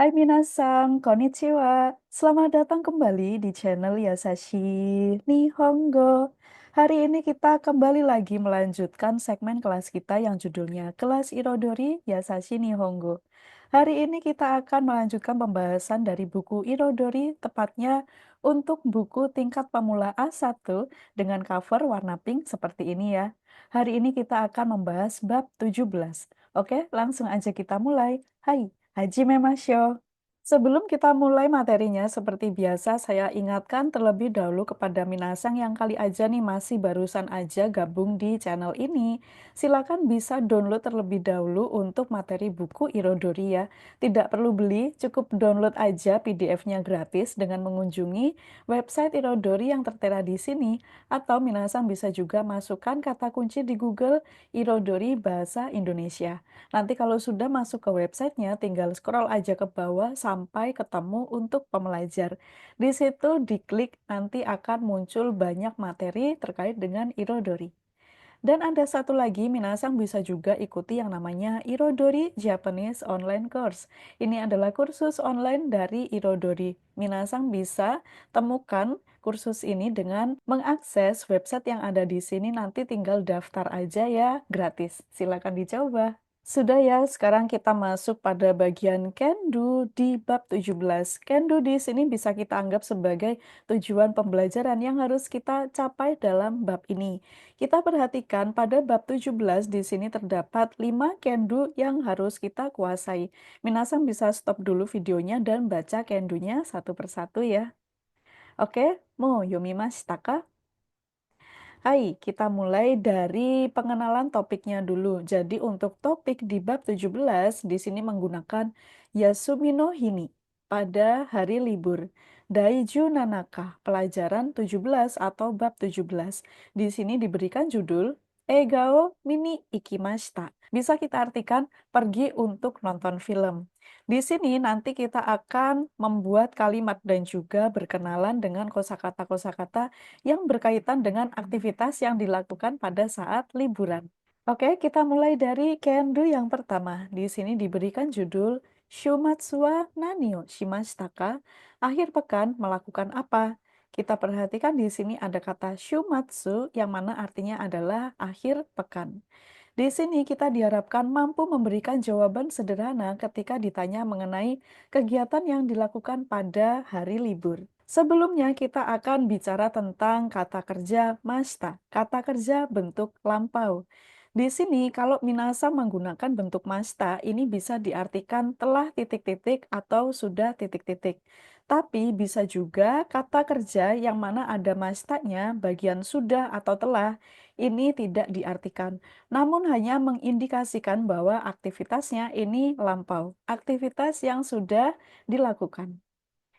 Hai minasang, konnichiwa. Selamat datang kembali di channel Yasashi Nihongo. Hari ini kita kembali lagi melanjutkan segmen kelas kita yang judulnya Kelas Irodori Yasashi Nihongo. Hari ini kita akan melanjutkan pembahasan dari buku Irodori, tepatnya untuk buku tingkat pemula A1 dengan cover warna pink seperti ini ya. Hari ini kita akan membahas bab 17. Oke, langsung aja kita mulai. Hai, Hajime Masyo. Sebelum kita mulai materinya, seperti biasa saya ingatkan terlebih dahulu kepada minasang yang kali aja nih masih barusan aja gabung di channel ini. Silakan bisa download terlebih dahulu untuk materi buku Irodori ya. Tidak perlu beli, cukup download aja PDF-nya gratis dengan mengunjungi website Irodori yang tertera di sini. Atau minasang bisa juga masukkan kata kunci di Google Irodori Bahasa Indonesia. Nanti kalau sudah masuk ke websitenya, tinggal scroll aja ke bawah sampai ketemu untuk pembelajar. Di situ diklik nanti akan muncul banyak materi terkait dengan Irodori. Dan ada satu lagi, minasang bisa juga ikuti yang namanya Irodori Japanese Online Course. Ini adalah kursus online dari Irodori. Minasang bisa temukan kursus ini dengan mengakses website yang ada di sini, nanti tinggal daftar aja ya, gratis. Silakan dicoba. Sudah ya, sekarang kita masuk pada bagian Kendu di bab 17. Kendu di sini bisa kita anggap sebagai tujuan pembelajaran yang harus kita capai dalam bab ini. Kita perhatikan pada bab 17 di sini terdapat 5 kendu yang harus kita kuasai. Minasang bisa stop dulu videonya dan baca kendunya satu persatu ya. Oke, mo yomimashita ka? Hai, kita mulai dari pengenalan topiknya dulu. Jadi untuk topik di bab 17 di sini menggunakan Yasumi no Hini pada hari libur. Daiju Nanaka, pelajaran 17 atau bab 17. Di sini diberikan judul Egao Mini Ikimashita. Bisa kita artikan pergi untuk nonton film. Di sini nanti kita akan membuat kalimat dan juga berkenalan dengan kosakata-kosakata yang berkaitan dengan aktivitas yang dilakukan pada saat liburan. Oke, kita mulai dari Kendu yang pertama. Di sini diberikan judul Shumatsu wa nani o shimashita ka? Akhir pekan melakukan apa? Kita perhatikan di sini ada kata shumatsu yang mana artinya adalah akhir pekan. Di sini kita diharapkan mampu memberikan jawaban sederhana ketika ditanya mengenai kegiatan yang dilakukan pada hari libur. Sebelumnya kita akan bicara tentang kata kerja masta, kata kerja bentuk lampau. Di sini kalau minasa menggunakan bentuk masta, ini bisa diartikan telah titik-titik atau sudah titik-titik. Tapi bisa juga kata kerja yang mana ada mastanya bagian sudah atau telah, ini tidak diartikan namun hanya mengindikasikan bahwa aktivitasnya ini lampau, aktivitas yang sudah dilakukan.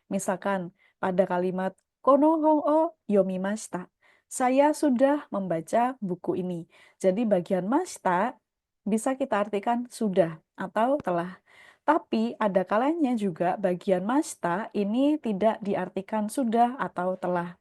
Misalkan pada kalimat kono hong o yomimashita, saya sudah membaca buku ini. Jadi bagian mashita bisa kita artikan sudah atau telah. Tapi ada kalanya juga bagian mashita ini tidak diartikan sudah atau telah.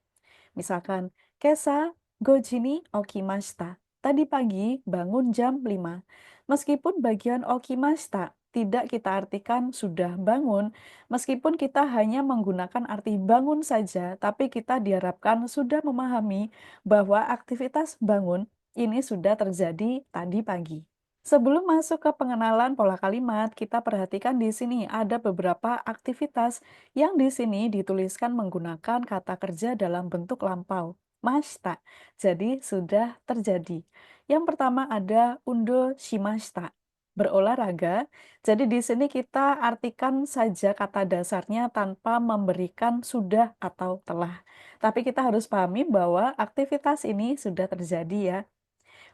Misalkan, Kesa goji ni okimashita. Tadi pagi bangun jam 5. Meskipun bagian okimashita tidak kita artikan sudah bangun, meskipun kita hanya menggunakan arti bangun saja, tapi kita diharapkan sudah memahami bahwa aktivitas bangun ini sudah terjadi tadi pagi. Sebelum masuk ke pengenalan pola kalimat, kita perhatikan di sini ada beberapa aktivitas yang di sini dituliskan menggunakan kata kerja dalam bentuk lampau, mashita. Jadi sudah terjadi. Yang pertama ada undo shimashita, berolahraga. Jadi di sini kita artikan saja kata dasarnya tanpa memberikan sudah atau telah. Tapi kita harus pahami bahwa aktivitas ini sudah terjadi ya.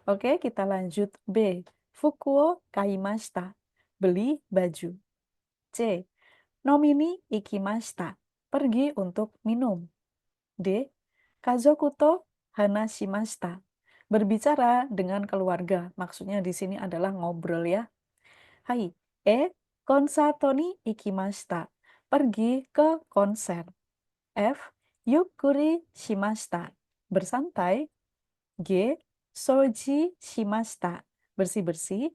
Oke, kita lanjut B. Fuku o kaimashita. Beli baju. C. Nomi ni ikimashita. Pergi untuk minum. D. Kazoku to hanashimashita. Berbicara dengan keluarga. Maksudnya di sini adalah ngobrol ya. Hai. E. Konsato ni ikimashita. Pergi ke konser. F. Yukkuri shimashita. Bersantai. G. Soji shimashita. Bersih-bersih.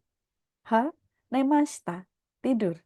H. Nemashita. Tidur.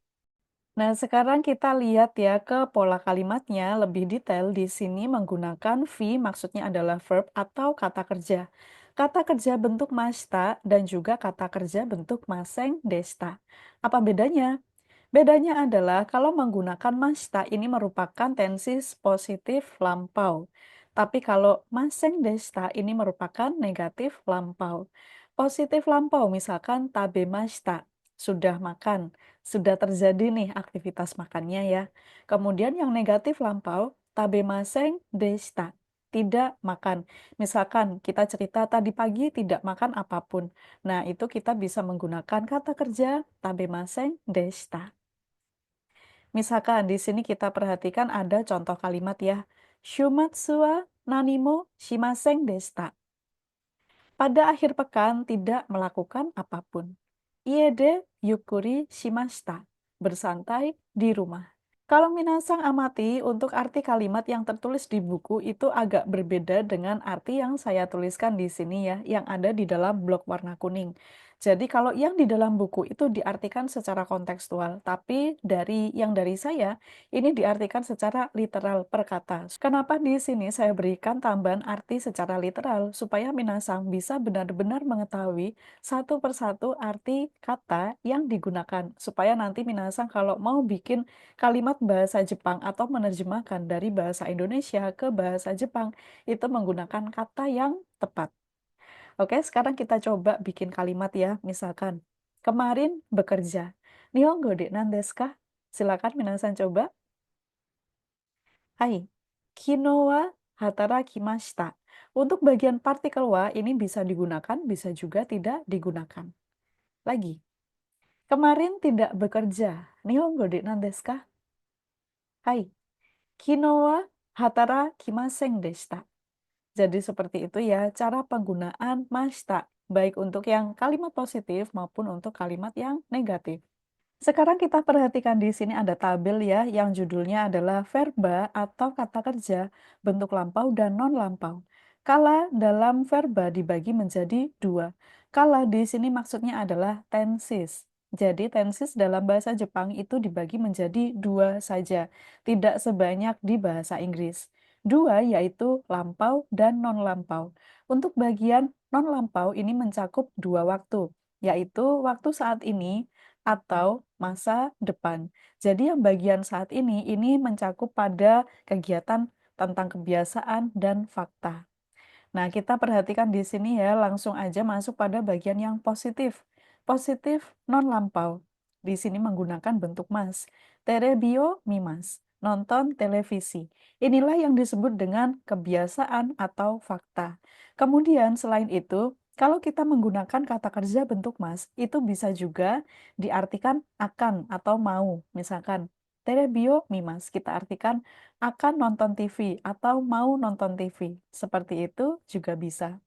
Nah, sekarang kita lihat ya ke pola kalimatnya lebih detail. Di sini menggunakan V, maksudnya adalah verb atau kata kerja. Kata kerja bentuk masta dan juga kata kerja bentuk maseng desta. Apa bedanya? Bedanya adalah kalau menggunakan masta ini merupakan tensis positif lampau. Tapi kalau maseng desta ini merupakan negatif lampau. Positif lampau misalkan tabe masta, sudah makan, sudah terjadi nih aktivitas makannya ya. Kemudian yang negatif lampau, tabe maseng desta, tidak makan. Misalkan kita cerita tadi pagi tidak makan apapun. Nah, itu kita bisa menggunakan kata kerja tabe maseng desta. Misalkan di sini kita perhatikan ada contoh kalimat ya. Shumatsu wa nanimo shimaseng desta. Pada akhir pekan tidak melakukan apapun. Iede yukuri shimashita. Bersantai di rumah. Kalau minasang amati, untuk arti kalimat yang tertulis di buku itu agak berbeda dengan arti yang saya tuliskan di sini ya, yang ada di dalam blok warna kuning. Jadi kalau yang di dalam buku itu diartikan secara kontekstual, tapi dari saya ini diartikan secara literal per kata. Kenapa di sini saya berikan tambahan arti secara literal supaya minasang bisa benar-benar mengetahui satu persatu arti kata yang digunakan supaya nanti minasang kalau mau bikin kalimat bahasa Jepang atau menerjemahkan dari bahasa Indonesia ke bahasa Jepang itu menggunakan kata yang tepat. Oke, sekarang kita coba bikin kalimat ya. Misalkan, kemarin bekerja. Nihongo de nan desu ka? Silakan minasan coba. Hai, kino wa hatarakimashita. Untuk bagian partikel wa ini bisa digunakan, bisa juga tidak digunakan. Lagi, kemarin tidak bekerja. Nihongo de nan desu ka? Hai, kino wa hatarakimasen deshita. Jadi seperti itu ya cara penggunaan mashita, baik untuk yang kalimat positif maupun untuk kalimat yang negatif. Sekarang kita perhatikan di sini ada tabel ya yang judulnya adalah verba atau kata kerja bentuk lampau dan non lampau. Kala dalam verba dibagi menjadi dua. Kala di sini maksudnya adalah tenses. Jadi tenses dalam bahasa Jepang itu dibagi menjadi dua saja, tidak sebanyak di bahasa Inggris. Dua yaitu lampau dan non lampau. Untuk bagian non lampau ini mencakup dua waktu, yaitu waktu saat ini atau masa depan. Jadi yang bagian saat ini mencakup pada kegiatan tentang kebiasaan dan fakta. Nah, kita perhatikan di sini ya, langsung aja masuk pada bagian yang positif. Positif non lampau. Di sini menggunakan bentuk mas. Terebio mimas. Nonton televisi. Inilah yang disebut dengan kebiasaan atau fakta. Kemudian selain itu, kalau kita menggunakan kata kerja bentuk mas, itu bisa juga diartikan akan atau mau. Misalkan, terebio mimas, kita artikan akan nonton TV atau mau nonton TV. Seperti itu juga bisa.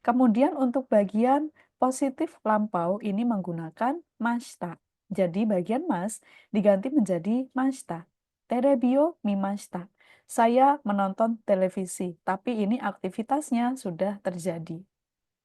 Kemudian untuk bagian positif lampau ini menggunakan mashita. Jadi bagian mas diganti menjadi mashita. Terebio mimashita. Saya menonton televisi, tapi ini aktivitasnya sudah terjadi.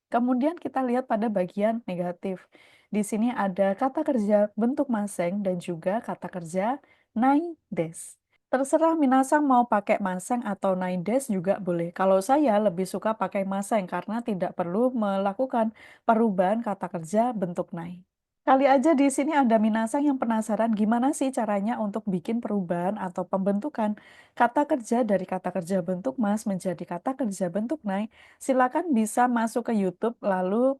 Kemudian kita lihat pada bagian negatif. Di sini ada kata kerja bentuk maseng dan juga kata kerja nai des. Terserah minasang mau pakai maseng atau nai des juga boleh. Kalau saya lebih suka pakai maseng karena tidak perlu melakukan perubahan kata kerja bentuk nai. Kali aja di sini ada minasang yang penasaran gimana sih caranya untuk bikin perubahan atau pembentukan kata kerja dari kata kerja bentuk mas menjadi kata kerja bentuk nai. Silakan bisa masuk ke YouTube lalu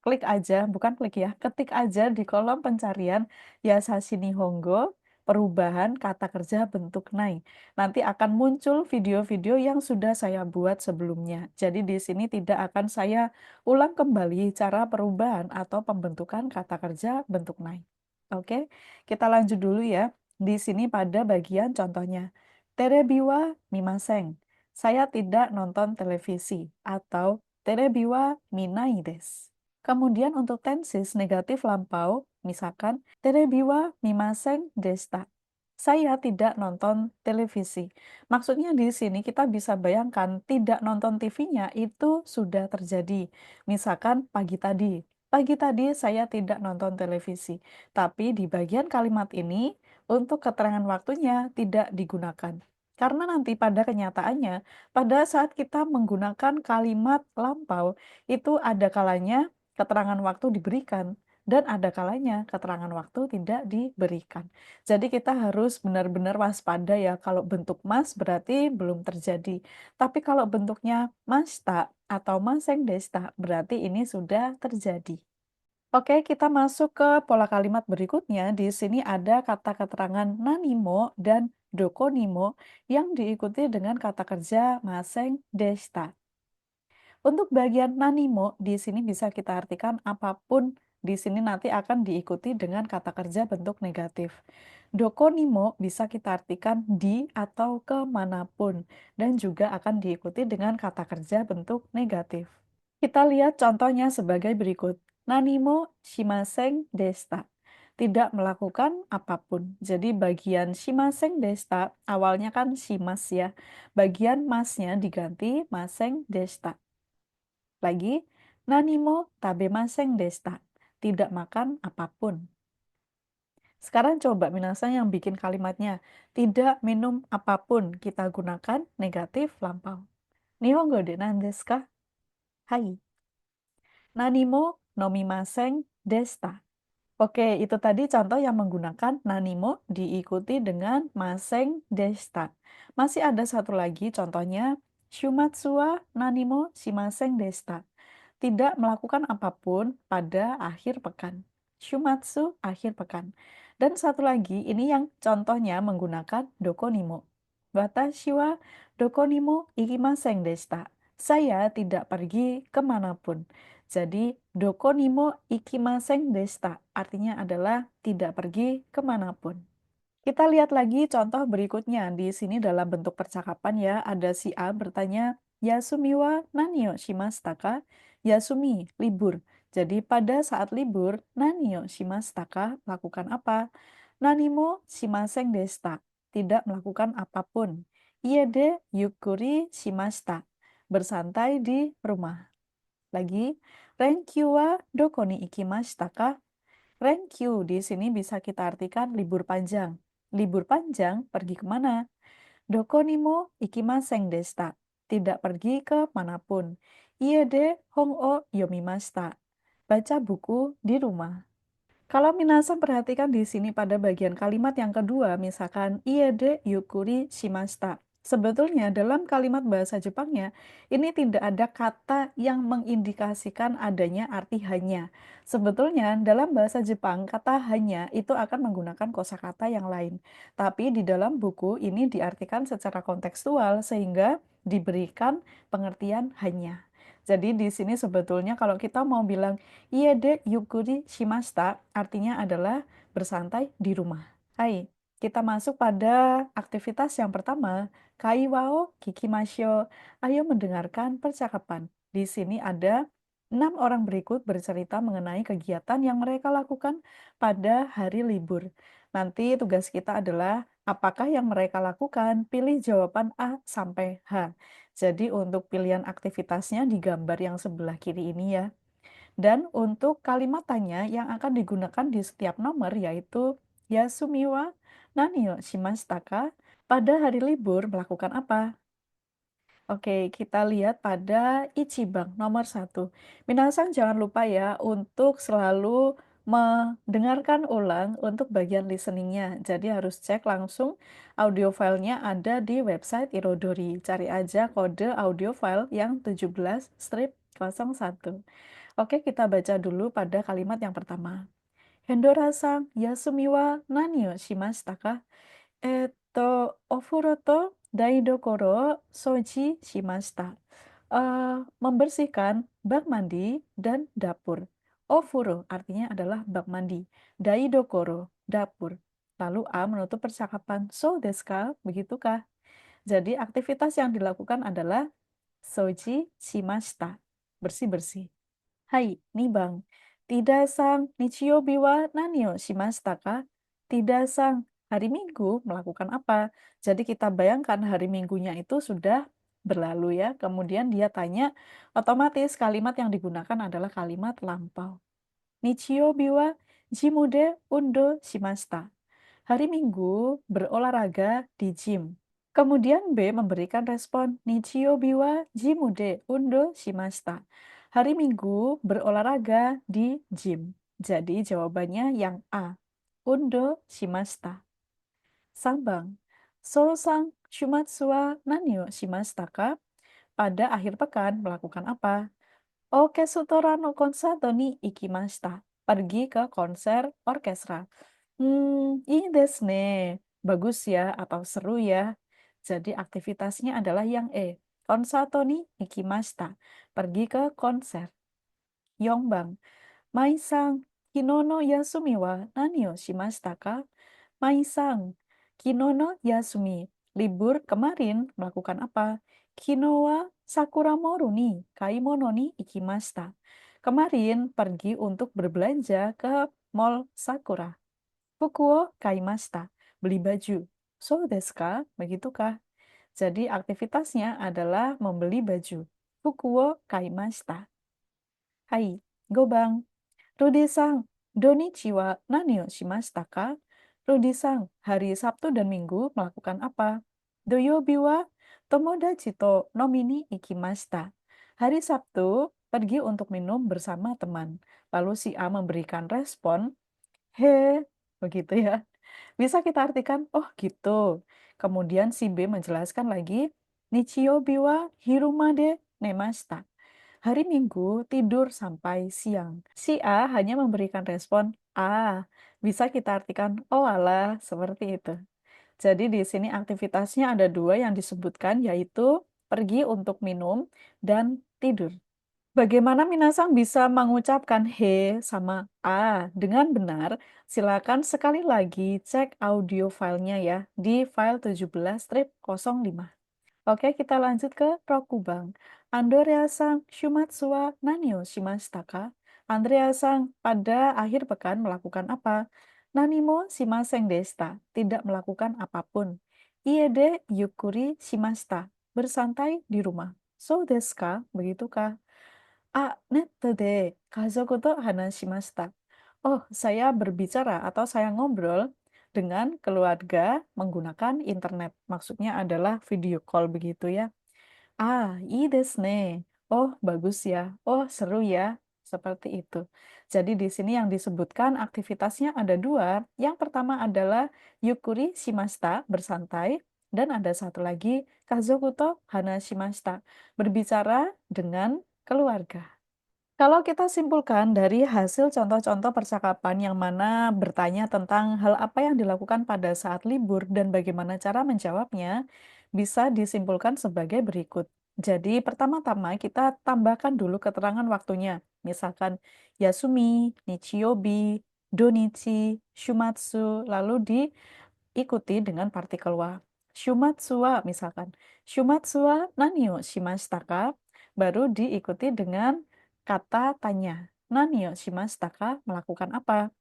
klik aja, bukan klik ya, ketik aja di kolom pencarian Yasashi Nihongo perubahan kata kerja bentuk nai. Nanti akan muncul video-video yang sudah saya buat sebelumnya. Jadi di sini tidak akan saya ulang kembali cara perubahan atau pembentukan kata kerja bentuk nai. Oke, kita lanjut dulu ya. Di sini pada bagian contohnya. Terebiwa mimaseng. Saya tidak nonton televisi atau terebiwa minai desu. Kemudian untuk tenses negatif lampau, misalkan terebiwa mimaseng desta. Saya tidak nonton televisi. Maksudnya di sini kita bisa bayangkan tidak nonton TV-nya itu sudah terjadi. Misalkan pagi tadi. Pagi tadi saya tidak nonton televisi, tapi di bagian kalimat ini untuk keterangan waktunya tidak digunakan. Karena nanti pada kenyataannya, pada saat kita menggunakan kalimat lampau, itu ada kalanya keterangan waktu diberikan dan ada kalanya keterangan waktu tidak diberikan. Jadi kita harus benar-benar waspada ya, kalau bentuk mas berarti belum terjadi. Tapi kalau bentuknya masta atau maseng desta berarti ini sudah terjadi. Oke, kita masuk ke pola kalimat berikutnya. Di sini ada kata keterangan nanimo dan dokonimo yang diikuti dengan kata kerja maseng desta. Untuk bagian nanimo, di sini bisa kita artikan apapun di sini nanti akan diikuti dengan kata kerja bentuk negatif. Dokonimo bisa kita artikan di atau kemanapun, dan juga akan diikuti dengan kata kerja bentuk negatif. Kita lihat contohnya sebagai berikut. Nanimo shimaseng desta. Tidak melakukan apapun. Jadi bagian shimaseng desta awalnya kan shimas ya. Bagian masnya diganti maseng desta. Lagi, nanimo tabemasen desta. Tidak makan apapun. Sekarang coba minasan yang bikin kalimatnya. Tidak minum apapun. Kita gunakan negatif lampau. Nihongo de nan desu ka? Hai. Nanimo nomimasen desta. Oke, itu tadi contoh yang menggunakan nanimo diikuti dengan maseng desta. Masih ada satu lagi contohnya. Shumatsu wa nanimo shimasen desta. Tidak melakukan apapun pada akhir pekan. Shumatsu, akhir pekan. Dan satu lagi, ini yang contohnya menggunakan dokonimo. Watashi wa dokonimo ikimasen desta. Saya tidak pergi kemanapun. Jadi, dokonimo ikimasen desta artinya adalah tidak pergi kemanapun. Kita lihat lagi contoh berikutnya. Di sini dalam bentuk percakapan ya, ada si A bertanya, Yasumi wa nani o shimashita ka? Yasumi, libur. Jadi pada saat libur, nani o shimashita ka? Lakukan apa? Nani mo shimasen deshita. Tidak melakukan apapun. Ie de yukuri shimashita. Bersantai di rumah. Lagi, Renkyu wa doko ni ikimashita ka? Renkyu di sini bisa kita artikan libur panjang. Libur panjang pergi kemana? Doko ni mo ikimasen deshita. Tidak pergi ke manapun. Ie de hong o yomimashita. Baca buku di rumah. Kalau minasan perhatikan di sini pada bagian kalimat yang kedua, misalkan ie de yukuri shimashita. Sebetulnya dalam kalimat bahasa Jepangnya, ini tidak ada kata yang mengindikasikan adanya arti hanya. Sebetulnya dalam bahasa Jepang, kata hanya itu akan menggunakan kosakata yang lain. Tapi di dalam buku ini diartikan secara kontekstual sehingga diberikan pengertian hanya. Jadi di sini sebetulnya kalau kita mau bilang Ie de yukuri shimashita artinya adalah bersantai di rumah. Hai, kita masuk pada aktivitas yang pertama, kaiwa o kikimashou. Ayo mendengarkan percakapan. Di sini ada 6 orang berikut bercerita mengenai kegiatan yang mereka lakukan pada hari libur. Nanti tugas kita adalah apakah yang mereka lakukan? Pilih jawaban A sampai H. Jadi untuk pilihan aktivitasnya di gambar yang sebelah kiri ini ya. Dan untuk kalimat tanya yang akan digunakan di setiap nomor yaitu Yasumi wa nani o shimashita ka? Pada hari libur melakukan apa? Oke, kita lihat pada Ichibang nomor 1. Minasan jangan lupa ya untuk selalu mendengarkan ulang untuk bagian listeningnya. Jadi harus cek langsung audio filenya ada di website Irodori. Cari aja kode audio file yang 17-01. Oke, kita baca dulu pada kalimat yang pertama. Hendora-san, yasumi wa nani o shimashita ka? Ofuro to daidokoro o soji shimashita. Membersihkan bak mandi dan dapur. Ofuro artinya adalah bak mandi. Daidokoro, dapur. Lalu A menutup percakapan. So desu ka? Begitukah? Jadi aktivitas yang dilakukan adalah soji shimashita. Bersih-bersih. Hai, Nibang. Tidak sang Nichiyoubi wa nani o shimashita ka? Tidak sang hari Minggu melakukan apa? Jadi kita bayangkan hari Minggunya itu sudah berlalu ya. Kemudian dia tanya, otomatis kalimat yang digunakan adalah kalimat lampau. Nichio biwa jimude undo shimashita. Hari Minggu berolahraga di gym. Kemudian B memberikan respon Nichio biwa jimude undo shimashita. Hari Minggu berolahraga di gym. Jadi jawabannya yang A. Undo shimashita. Sambang. So-sang shumatsu wa nani o shimashita ka? Pada akhir pekan melakukan apa? Orkestra no konserto ni ikimashita. Pergi ke konser orkestra. Ii desu ne. Bagus ya atau seru ya. Jadi aktivitasnya adalah yang E. Konserto ni ikimashita. Pergi ke konser. Yongbang. Mai-san, kino no yasumi wa nani o shimashita ka? Mai-san, kino no yasumi. Libur kemarin melakukan apa? Kino wa sakura moru ni kaimono ni ikimashita. Kemarin pergi untuk berbelanja ke mall Sakura. Fuku wo kaimashita. Beli baju. So desu ka? Begitukah? Jadi aktivitasnya adalah membeli baju. Fuku wo kaimashita. Hai, Gobang. Rudy-san, donichi wa nani o shimashita ka? Rudy-san, hari Sabtu dan Minggu melakukan apa? Doyobi wa tomodachi to nomi ni ikimashita. Hari Sabtu, pergi untuk minum bersama teman. Lalu si A memberikan respon, he, begitu ya. Bisa kita artikan, oh gitu. Kemudian si B menjelaskan lagi, Nichiyobi wa hirumade nemashita. Hari Minggu tidur sampai siang. Si A hanya memberikan respon A. Bisa kita artikan, oh alah, seperti itu. Jadi di sini aktivitasnya ada dua yang disebutkan, yaitu pergi untuk minum dan tidur. Bagaimana minasang bisa mengucapkan he sama a dengan benar? Silakan sekali lagi cek audio filenya ya di file 17-05. Oke, kita lanjut ke Rokubang. Andrea-san shumatsu wa nani o shimashita ka? Andrea-san pada akhir pekan melakukan apa? Nani mo shimasen deshita. Tidak melakukan apapun. Ie de yukuri shimashita. Bersantai di rumah. So desu ka? Begitukah? Nette de kazoku to hanashimashita. Oh, saya berbicara atau saya ngobrol dengan keluarga menggunakan internet. Maksudnya adalah video call begitu ya. Ii desu ne. Oh, bagus ya. Oh, seru ya. Seperti itu. Jadi di sini yang disebutkan aktivitasnya ada dua. Yang pertama adalah yukuri shimashita, bersantai. Dan ada satu lagi, kazoku to hanashimashita, berbicara dengan keluarga. Kalau kita simpulkan dari hasil contoh-contoh percakapan yang mana bertanya tentang hal apa yang dilakukan pada saat libur dan bagaimana cara menjawabnya, bisa disimpulkan sebagai berikut. Jadi, pertama-tama kita tambahkan dulu keterangan waktunya. Misalkan Yasumi, Nichiyobi, Donichi, Shumatsu, lalu diikuti dengan partikel wa. Shumatsu wa misalkan. Shumatsu wa nani o shimashita ka? Baru diikuti dengan kata tanya. Nani o shimashita ka? Melakukan apa?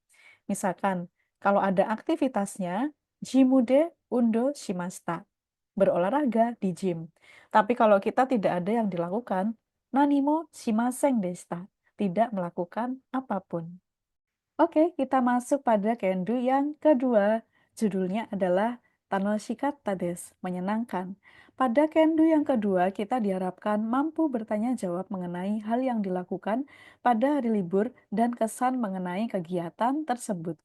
Misalkan, kalau ada aktivitasnya, jimude undo shimashita. Berolahraga di gym. Tapi kalau kita tidak ada yang dilakukan, nani mo shimasen deshita. Tidak melakukan apapun. Oke, kita masuk pada kendu yang kedua. Judulnya adalah Tanoshikatta desu, menyenangkan. Pada kendu yang kedua, kita diharapkan mampu bertanya jawab mengenai hal yang dilakukan pada hari libur dan kesan mengenai kegiatan tersebut.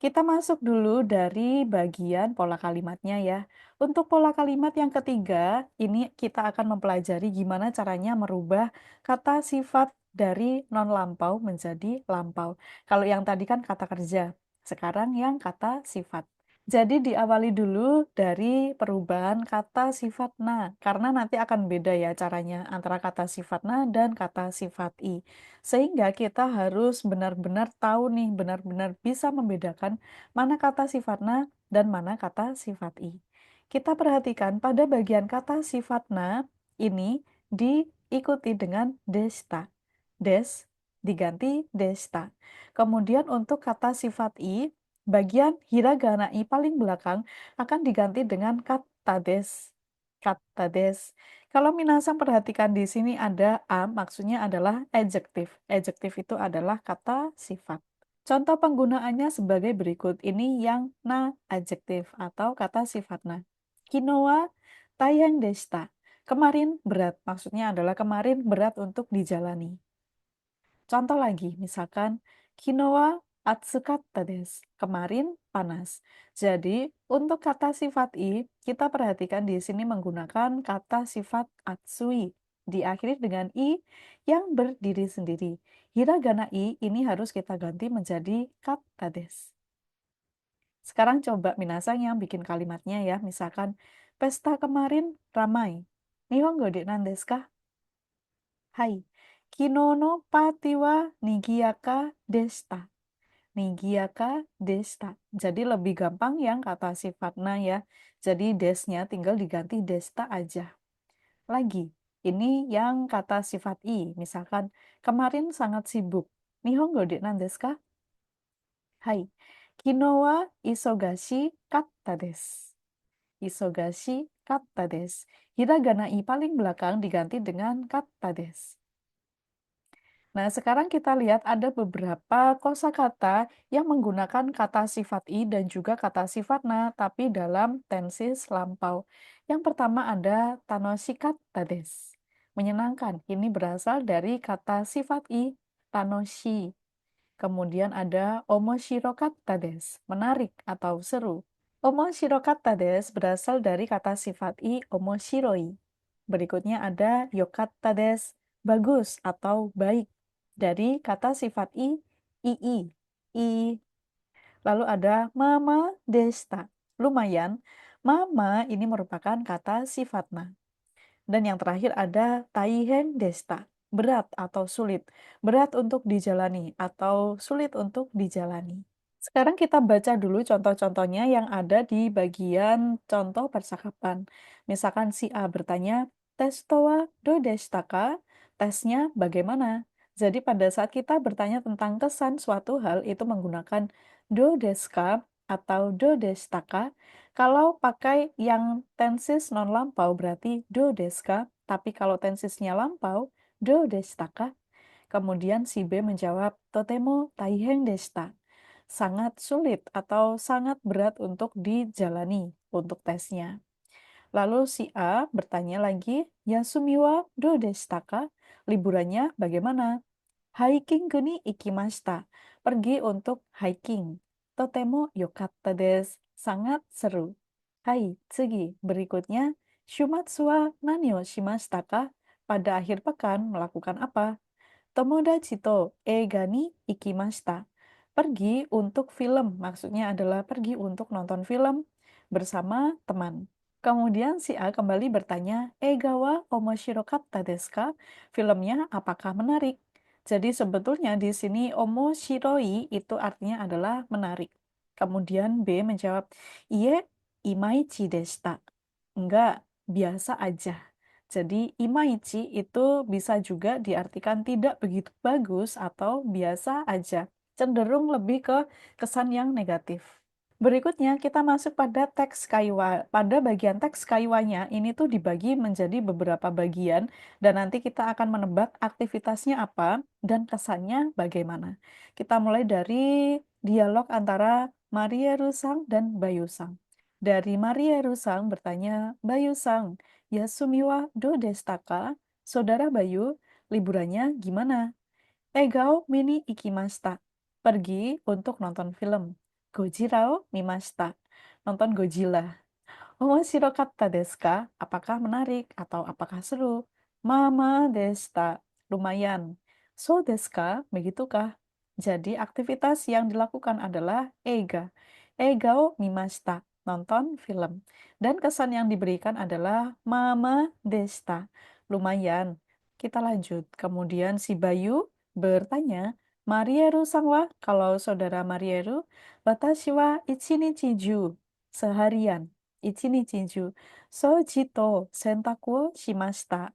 Kita masuk dulu dari bagian pola kalimatnya ya. Untuk pola kalimat yang ketiga, ini kita akan mempelajari gimana caranya merubah kata sifat dari non lampau menjadi lampau. Kalau yang tadi kan kata kerja, sekarang yang kata sifat. Jadi diawali dulu dari perubahan kata sifat na, karena nanti akan beda ya caranya antara kata sifat na dan kata sifat i. Sehingga kita harus benar-benar tahu nih, benar-benar bisa membedakan mana kata sifat na dan mana kata sifat i. Kita perhatikan pada bagian kata sifat na ini diikuti dengan desta. Des diganti desta. Kemudian untuk kata sifat i, bagian hiragana i paling belakang akan diganti dengan kata des. Kata des. Kalau minasang perhatikan di sini ada a, maksudnya adalah adjektif. Adjektif itu adalah kata sifat. Contoh penggunaannya sebagai berikut. Ini yang na adjektif atau kata sifat na. Kinowa tayang desta. Kemarin berat, maksudnya adalah kemarin berat untuk dijalani. Contoh lagi, misalkan kinowa atsukatta desu. Kemarin panas. Jadi, untuk kata sifat i, kita perhatikan di sini menggunakan kata sifat atsui. Diakhiri dengan i yang berdiri sendiri. Hiragana i ini harus kita ganti menjadi katta desu. Sekarang coba minasang yang bikin kalimatnya ya. Misalkan, pesta kemarin ramai. Nihongo de nan desu ka? Hai. Kino no party wa nigiyaka deshita. Nigiyaka deshita. Jadi lebih gampang yang kata sifatnya ya. Jadi desnya tinggal diganti desta aja. Lagi, ini yang kata sifat i. Misalkan, kemarin sangat sibuk. Nihongo de nan desu ka? Hai. Kino wa isogashi katta desu. Isogashi katta desu. Hiragana i paling belakang diganti dengan katta desu. Nah, sekarang kita lihat ada beberapa kosakata yang menggunakan kata sifat i dan juga kata sifat na, tapi dalam tenses lampau. Yang pertama ada tanoshikatta desu. Menyenangkan. Ini berasal dari kata sifat i, tanoshi. Kemudian ada omoshirokatta desu. Menarik atau seru. Omoshirokatta desu berasal dari kata sifat i, omoshiroi. Berikutnya ada yokatta desu. Bagus atau baik dari kata sifat ii, i. Lalu ada mama desta. Lumayan, mama ini merupakan kata sifat na. Dan yang terakhir ada taihen desta. Berat atau sulit. Berat untuk dijalani atau sulit untuk dijalani. Sekarang kita baca dulu contoh-contohnya yang ada di bagian contoh percakapan. Misalkan si A bertanya, "Testo wa do deshita ka?" Tesnya bagaimana? Jadi pada saat kita bertanya tentang kesan suatu hal itu menggunakan do desu ka atau do deshita ka. Kalau pakai yang tenses non lampau berarti do desu ka, tapi kalau tensesnya lampau do deshita ka. Kemudian si B menjawab, "Totemo taihen deshita." Sangat sulit atau sangat berat untuk dijalani untuk tesnya. Lalu si A bertanya lagi, "Yasumi wa do deshita ka?" Liburannya bagaimana? "Hiking ni ikimashita." Pergi untuk hiking. "Totemo yokatta desu." Sangat seru. Hai, tsugi. Berikutnya, "Shumatsu wa nani o shimashita ka?" Pada akhir pekan melakukan apa? "Tomodachi to eiga ni ikimashita." Pergi untuk film, maksudnya adalah pergi untuk nonton film bersama teman. Kemudian si A kembali bertanya, "Eiga wa omoshirokatta desu ka?" Filmnya apakah menarik? Jadi sebetulnya di sini omoshiroi itu artinya adalah menarik. Kemudian B menjawab, "Iye, imaichi deshita." Enggak, biasa aja. Jadi imaichi itu bisa juga diartikan tidak begitu bagus atau biasa aja. Cenderung lebih ke kesan yang negatif. Berikutnya kita masuk pada teks kaiwa. Pada bagian teks kaiwanya ini tuh dibagi menjadi beberapa bagian dan nanti kita akan menebak aktivitasnya apa dan kesannya bagaimana. Kita mulai dari dialog antara Maria Rusang dan Bayu Sang. Dari Maria Rusang bertanya, "Bayu Sang, Yasumi wa do deshita ka?" Saudara Bayu, liburannya gimana? "Egao mini ikimashita." Pergi untuk nonton film. "Gojira o mimashita." Nonton Godzilla. "Omoshiro desu ka?" Apakah menarik atau apakah seru? "Mama deshita." Lumayan. "So desu ka?" Begitukah? Jadi aktivitas yang dilakukan adalah eiga. Eiga o mimashita. Nonton film. Dan kesan yang diberikan adalah mama deshita. Lumayan. Kita lanjut. Kemudian si Bayu bertanya, "Marieru sang wa?" Kalau saudara Marieru, "Watashi wa ichinichi ju." Seharian. Ichinichi ju. "Soji to sentaku wo shimashita."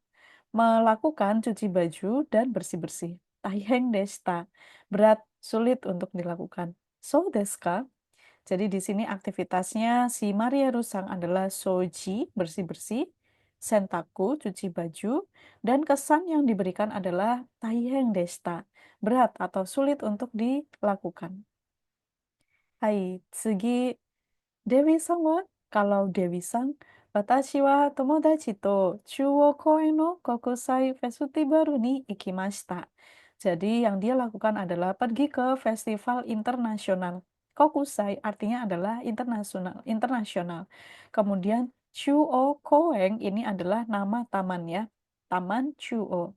Melakukan cuci baju dan bersih-bersih. "Taiheng deshita." Berat, sulit untuk dilakukan. "So desu ka?" Jadi di sini aktivitasnya si Maria Rusang adalah soji, bersih-bersih, sentaku, cuci baju, dan kesan yang diberikan adalah taiheng deshita, berat atau sulit untuk dilakukan. Hai, tsugi, Dewi-san wa? Kalau Dewi-san, watashi wa tomodachi to Chuo Koen no Kokusai Festival ni ikimashita. Jadi yang dia lakukan adalah pergi ke festival internasional. Kokusai artinya adalah internasional, internasional. Kemudian Chuo Koen ini adalah nama taman ya. Taman Chuo.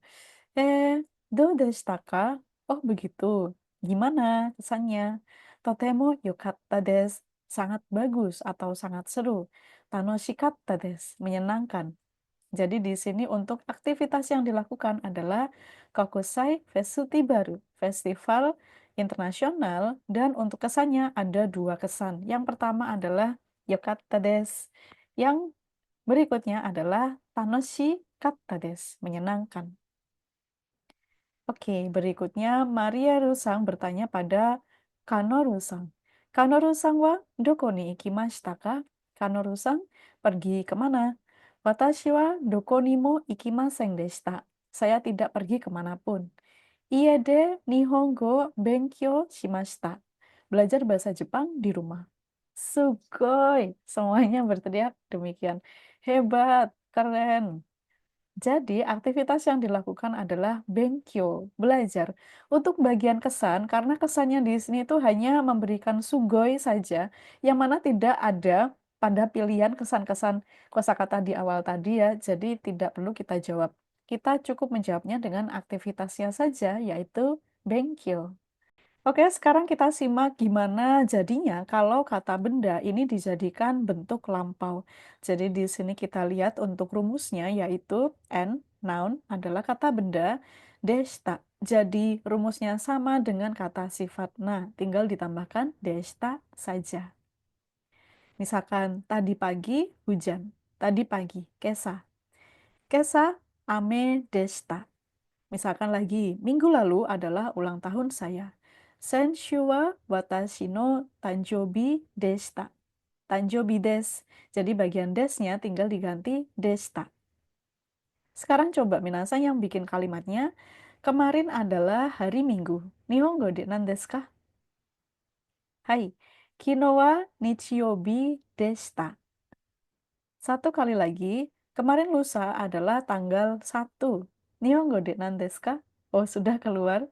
Do deshita ka? Oh begitu. Gimana kesannya? Totemo yokatta desu. Sangat bagus atau sangat seru. Tanoshikatta desu. Menyenangkan. Jadi di sini untuk aktivitas yang dilakukan adalah Kokusai Festival, festival internasional, dan untuk kesannya ada dua kesan. Yang pertama adalah yokatta desu. Yang berikutnya adalah tanoshikatta desu. Menyenangkan. Oke, berikutnya Maria Rusang bertanya pada Kano Rusang. Kano Rusang wa doko ni ikimashita ka? Kano Rusang pergi kemana? Watashi wa doko ni mo ikimasen deshita. Saya tidak pergi kemanapun. Ie de Nihongo benkyou shimashita. Belajar bahasa Jepang di rumah. Sugoi. Semuanya berteriak demikian. Hebat, keren. Jadi, aktivitas yang dilakukan adalah benkyo, belajar. Untuk bagian kesan, karena kesannya di sini itu hanya memberikan sugoi saja, yang mana tidak ada pada pilihan kesan-kesan kosakata di awal tadi ya, jadi tidak perlu kita jawab. Kita cukup menjawabnya dengan aktivitasnya saja, yaitu benkyo. Oke, sekarang kita simak gimana jadinya kalau kata benda ini dijadikan bentuk lampau. Jadi di sini kita lihat untuk rumusnya yaitu n, noun, adalah kata benda, deshita. Jadi rumusnya sama dengan kata sifat. Nah, tinggal ditambahkan deshita saja. Misalkan tadi pagi hujan, tadi pagi kesa. Kesa ame deshita. Misalkan lagi, minggu lalu adalah ulang tahun saya. Senshu wa watashi no tanjobi deshita. Tanjobi des. Jadi bagian desnya tinggal diganti deshita. Sekarang coba minasan yang bikin kalimatnya. Kemarin adalah hari Minggu. Nihongo de nan desu ka? Hai. Kino wa nichiyobi deshita. Satu kali lagi, kemarin lusa adalah tanggal 1. Nihongo de nan desu ka? Oh, sudah keluar.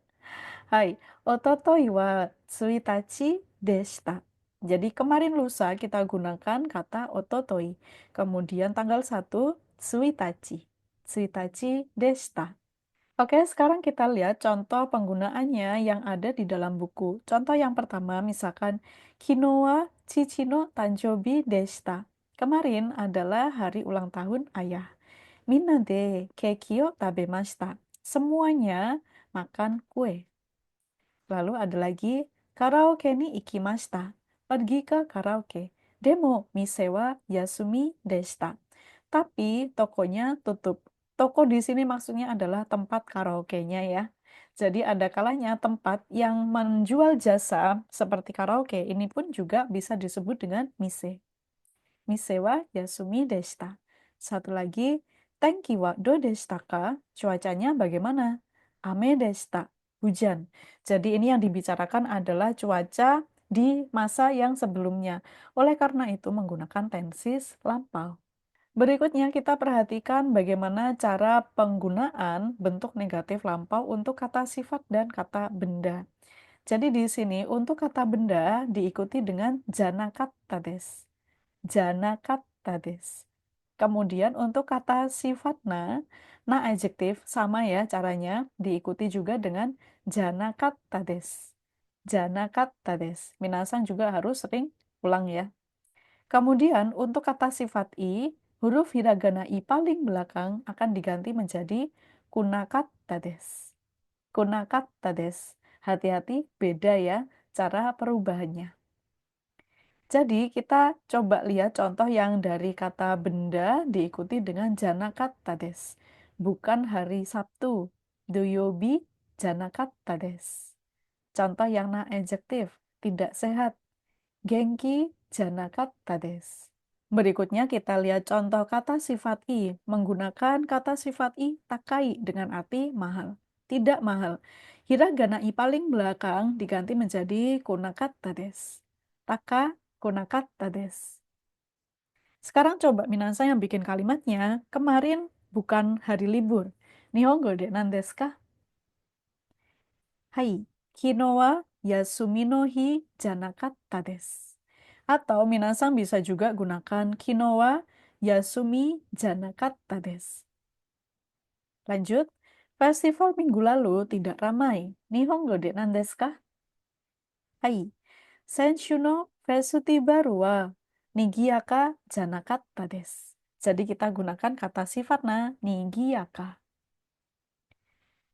Hai, ototoi wa tsuitachi deshita. Jadi kemarin lusa kita gunakan kata ototoi. Kemudian tanggal 1, tsuitachi. Tsuitachi deshita. Oke, sekarang kita lihat contoh penggunaannya yang ada di dalam buku. Contoh yang pertama, misalkan, Kino wa chichi no tanjobi deshita. Kemarin adalah hari ulang tahun ayah. Minna de keki o tabemashita. Semuanya makan kue. Lalu ada lagi, karaoke ni ikimashita. Pergi ke karaoke. Demo, mise wa yasumi deshita. Tapi tokonya tutup. Toko di sini maksudnya adalah tempat karaoke-nya ya. Jadi ada kalanya tempat yang menjual jasa seperti karaoke ini pun juga bisa disebut dengan mise. Mise wa yasumi deshita. Satu lagi, tenki wa do deshita ka? Cuacanya bagaimana? Ame deshita. Hujan. Jadi ini yang dibicarakan adalah cuaca di masa yang sebelumnya. Oleh karena itu menggunakan tensis lampau. Berikutnya kita perhatikan bagaimana cara penggunaan bentuk negatif lampau untuk kata sifat dan kata benda. Jadi di sini untuk kata benda diikuti dengan janakatta desu. Janakatta desu. Kemudian untuk kata sifatna, na adjektif sama ya caranya, diikuti juga dengan janakatta desu. Janakatta desu. Minasang juga harus sering ulang ya. Kemudian untuk kata sifat i, huruf hiragana i paling belakang akan diganti menjadi kunakatta desu. Kunakatta desu. Hati-hati beda ya cara perubahannya. Jadi kita coba lihat contoh yang dari kata benda diikuti dengan janakatta desu. Bukan hari Sabtu. Doyobi janakatta desu. Contoh yang na adjektif, tidak sehat. Genki janakatta desu. Berikutnya kita lihat contoh kata sifat i. Menggunakan kata sifat i takai dengan arti mahal. Tidak mahal. Hiragana i paling belakang diganti menjadi kunakatta desu. Taka kunakatta desu. Sekarang coba Minasa yang bikin kalimatnya. Kemarin bukan hari libur. Nihongo de nan desu ka? Hai, kino wa yasumi no hi janakatta desu. Atau minasang bisa juga gunakan kino wa yasumi janakatta desu. Lanjut, festival minggu lalu tidak ramai. Nihongo de nan desu ka? Hai, senshu no festival wa nigiyaka janakatta desu. Jadi kita gunakan kata sifat na nigiyaka.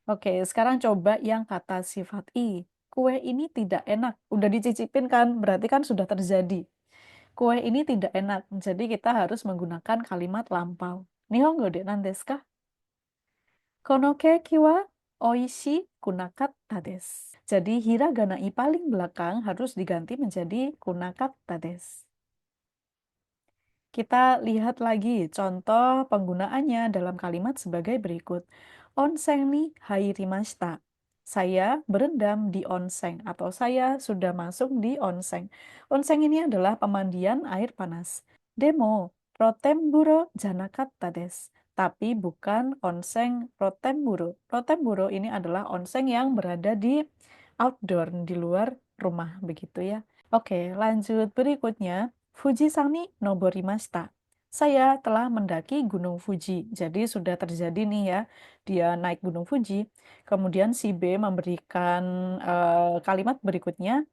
Oke, sekarang coba yang kata sifat i. Kue ini tidak enak. Udah dicicipin kan? Berarti kan sudah terjadi. Kue ini tidak enak. Jadi kita harus menggunakan kalimat lampau. Nihongo de nan desu ka? Kono keki wa oishi kunakatta desu. Jadi hiragana i paling belakang harus diganti menjadi kunakatta desu. Kita lihat lagi contoh penggunaannya dalam kalimat sebagai berikut. Onsen ni hairimashita. Saya berendam di onsen atau saya sudah masuk di onsen. Onsen ini adalah pemandian air panas. Demo, rotemburo janakatta desu. Tapi bukan onsen rotemburo. Rotemburo ini adalah onsen yang berada di outdoor, di luar rumah begitu ya. Oke, lanjut berikutnya. Fujisan ni noborimashita. Saya telah mendaki Gunung Fuji. Jadi sudah terjadi nih ya, dia naik Gunung Fuji. Kemudian si B memberikan kalimat berikutnya,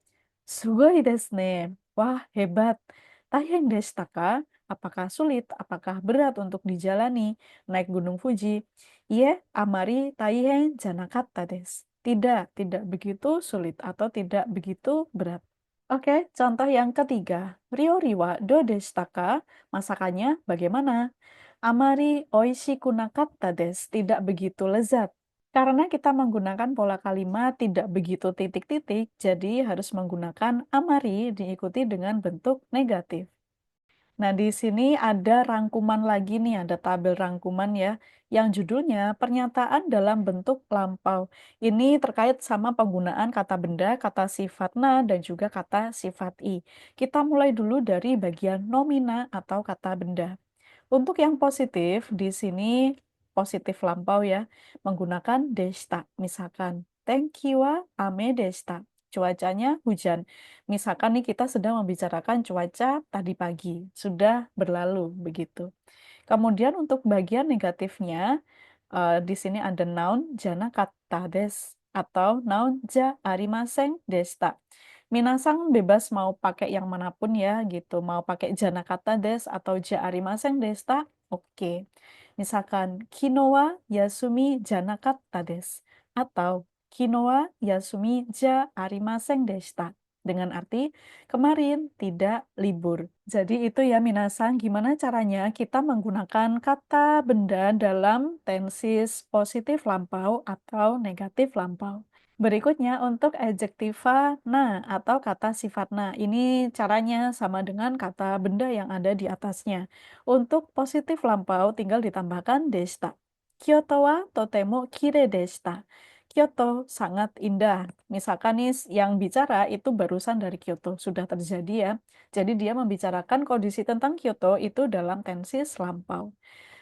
sugoi desu ne. Wah, hebat. Taiheng deshita ka? Apakah sulit? Apakah berat untuk dijalani naik Gunung Fuji? Ie, amari taiheng janakatta desu. Tidak, tidak begitu sulit atau tidak begitu berat. Oke, contoh yang ketiga. Ryori wa do deshita ka? Masakannya bagaimana? Amari oishiku nakatta desu. Tidak begitu lezat. Karena kita menggunakan pola kalimat tidak begitu titik-titik, jadi harus menggunakan amari diikuti dengan bentuk negatif. Nah, di sini ada rangkuman lagi nih, ada tabel rangkuman ya, yang judulnya pernyataan dalam bentuk lampau. Ini terkait sama penggunaan kata benda, kata sifat na, dan juga kata sifat i. Kita mulai dulu dari bagian nomina atau kata benda. Untuk yang positif, di sini positif lampau ya, menggunakan deshita. Misalkan, thank you wa ame deshita. Cuacanya hujan. Misalkan nih kita sedang membicarakan cuaca tadi pagi, sudah berlalu begitu. Kemudian untuk bagian negatifnya, di sini ada noun jana kata des atau noun ja arimasen desta. Minasang bebas mau pakai yang manapun ya gitu, mau pakai jana kata des atau ja arimasen desta, oke. Misalkan kinowa yasumi jana kata des atau kinowa yasumi ja arimasen desta. Dengan arti kemarin tidak libur. Jadi itu ya minasang, gimana caranya kita menggunakan kata benda dalam tensis positif lampau atau negatif lampau. Berikutnya untuk adjektiva na atau kata sifat na. Ini caranya sama dengan kata benda yang ada di atasnya. Untuk positif lampau tinggal ditambahkan deshita. Kyoto wa totemo kire deshita. Kyoto sangat indah. Misalkan nih yang bicara itu barusan dari Kyoto, sudah terjadi ya. Jadi dia membicarakan kondisi tentang Kyoto itu dalam tensis lampau.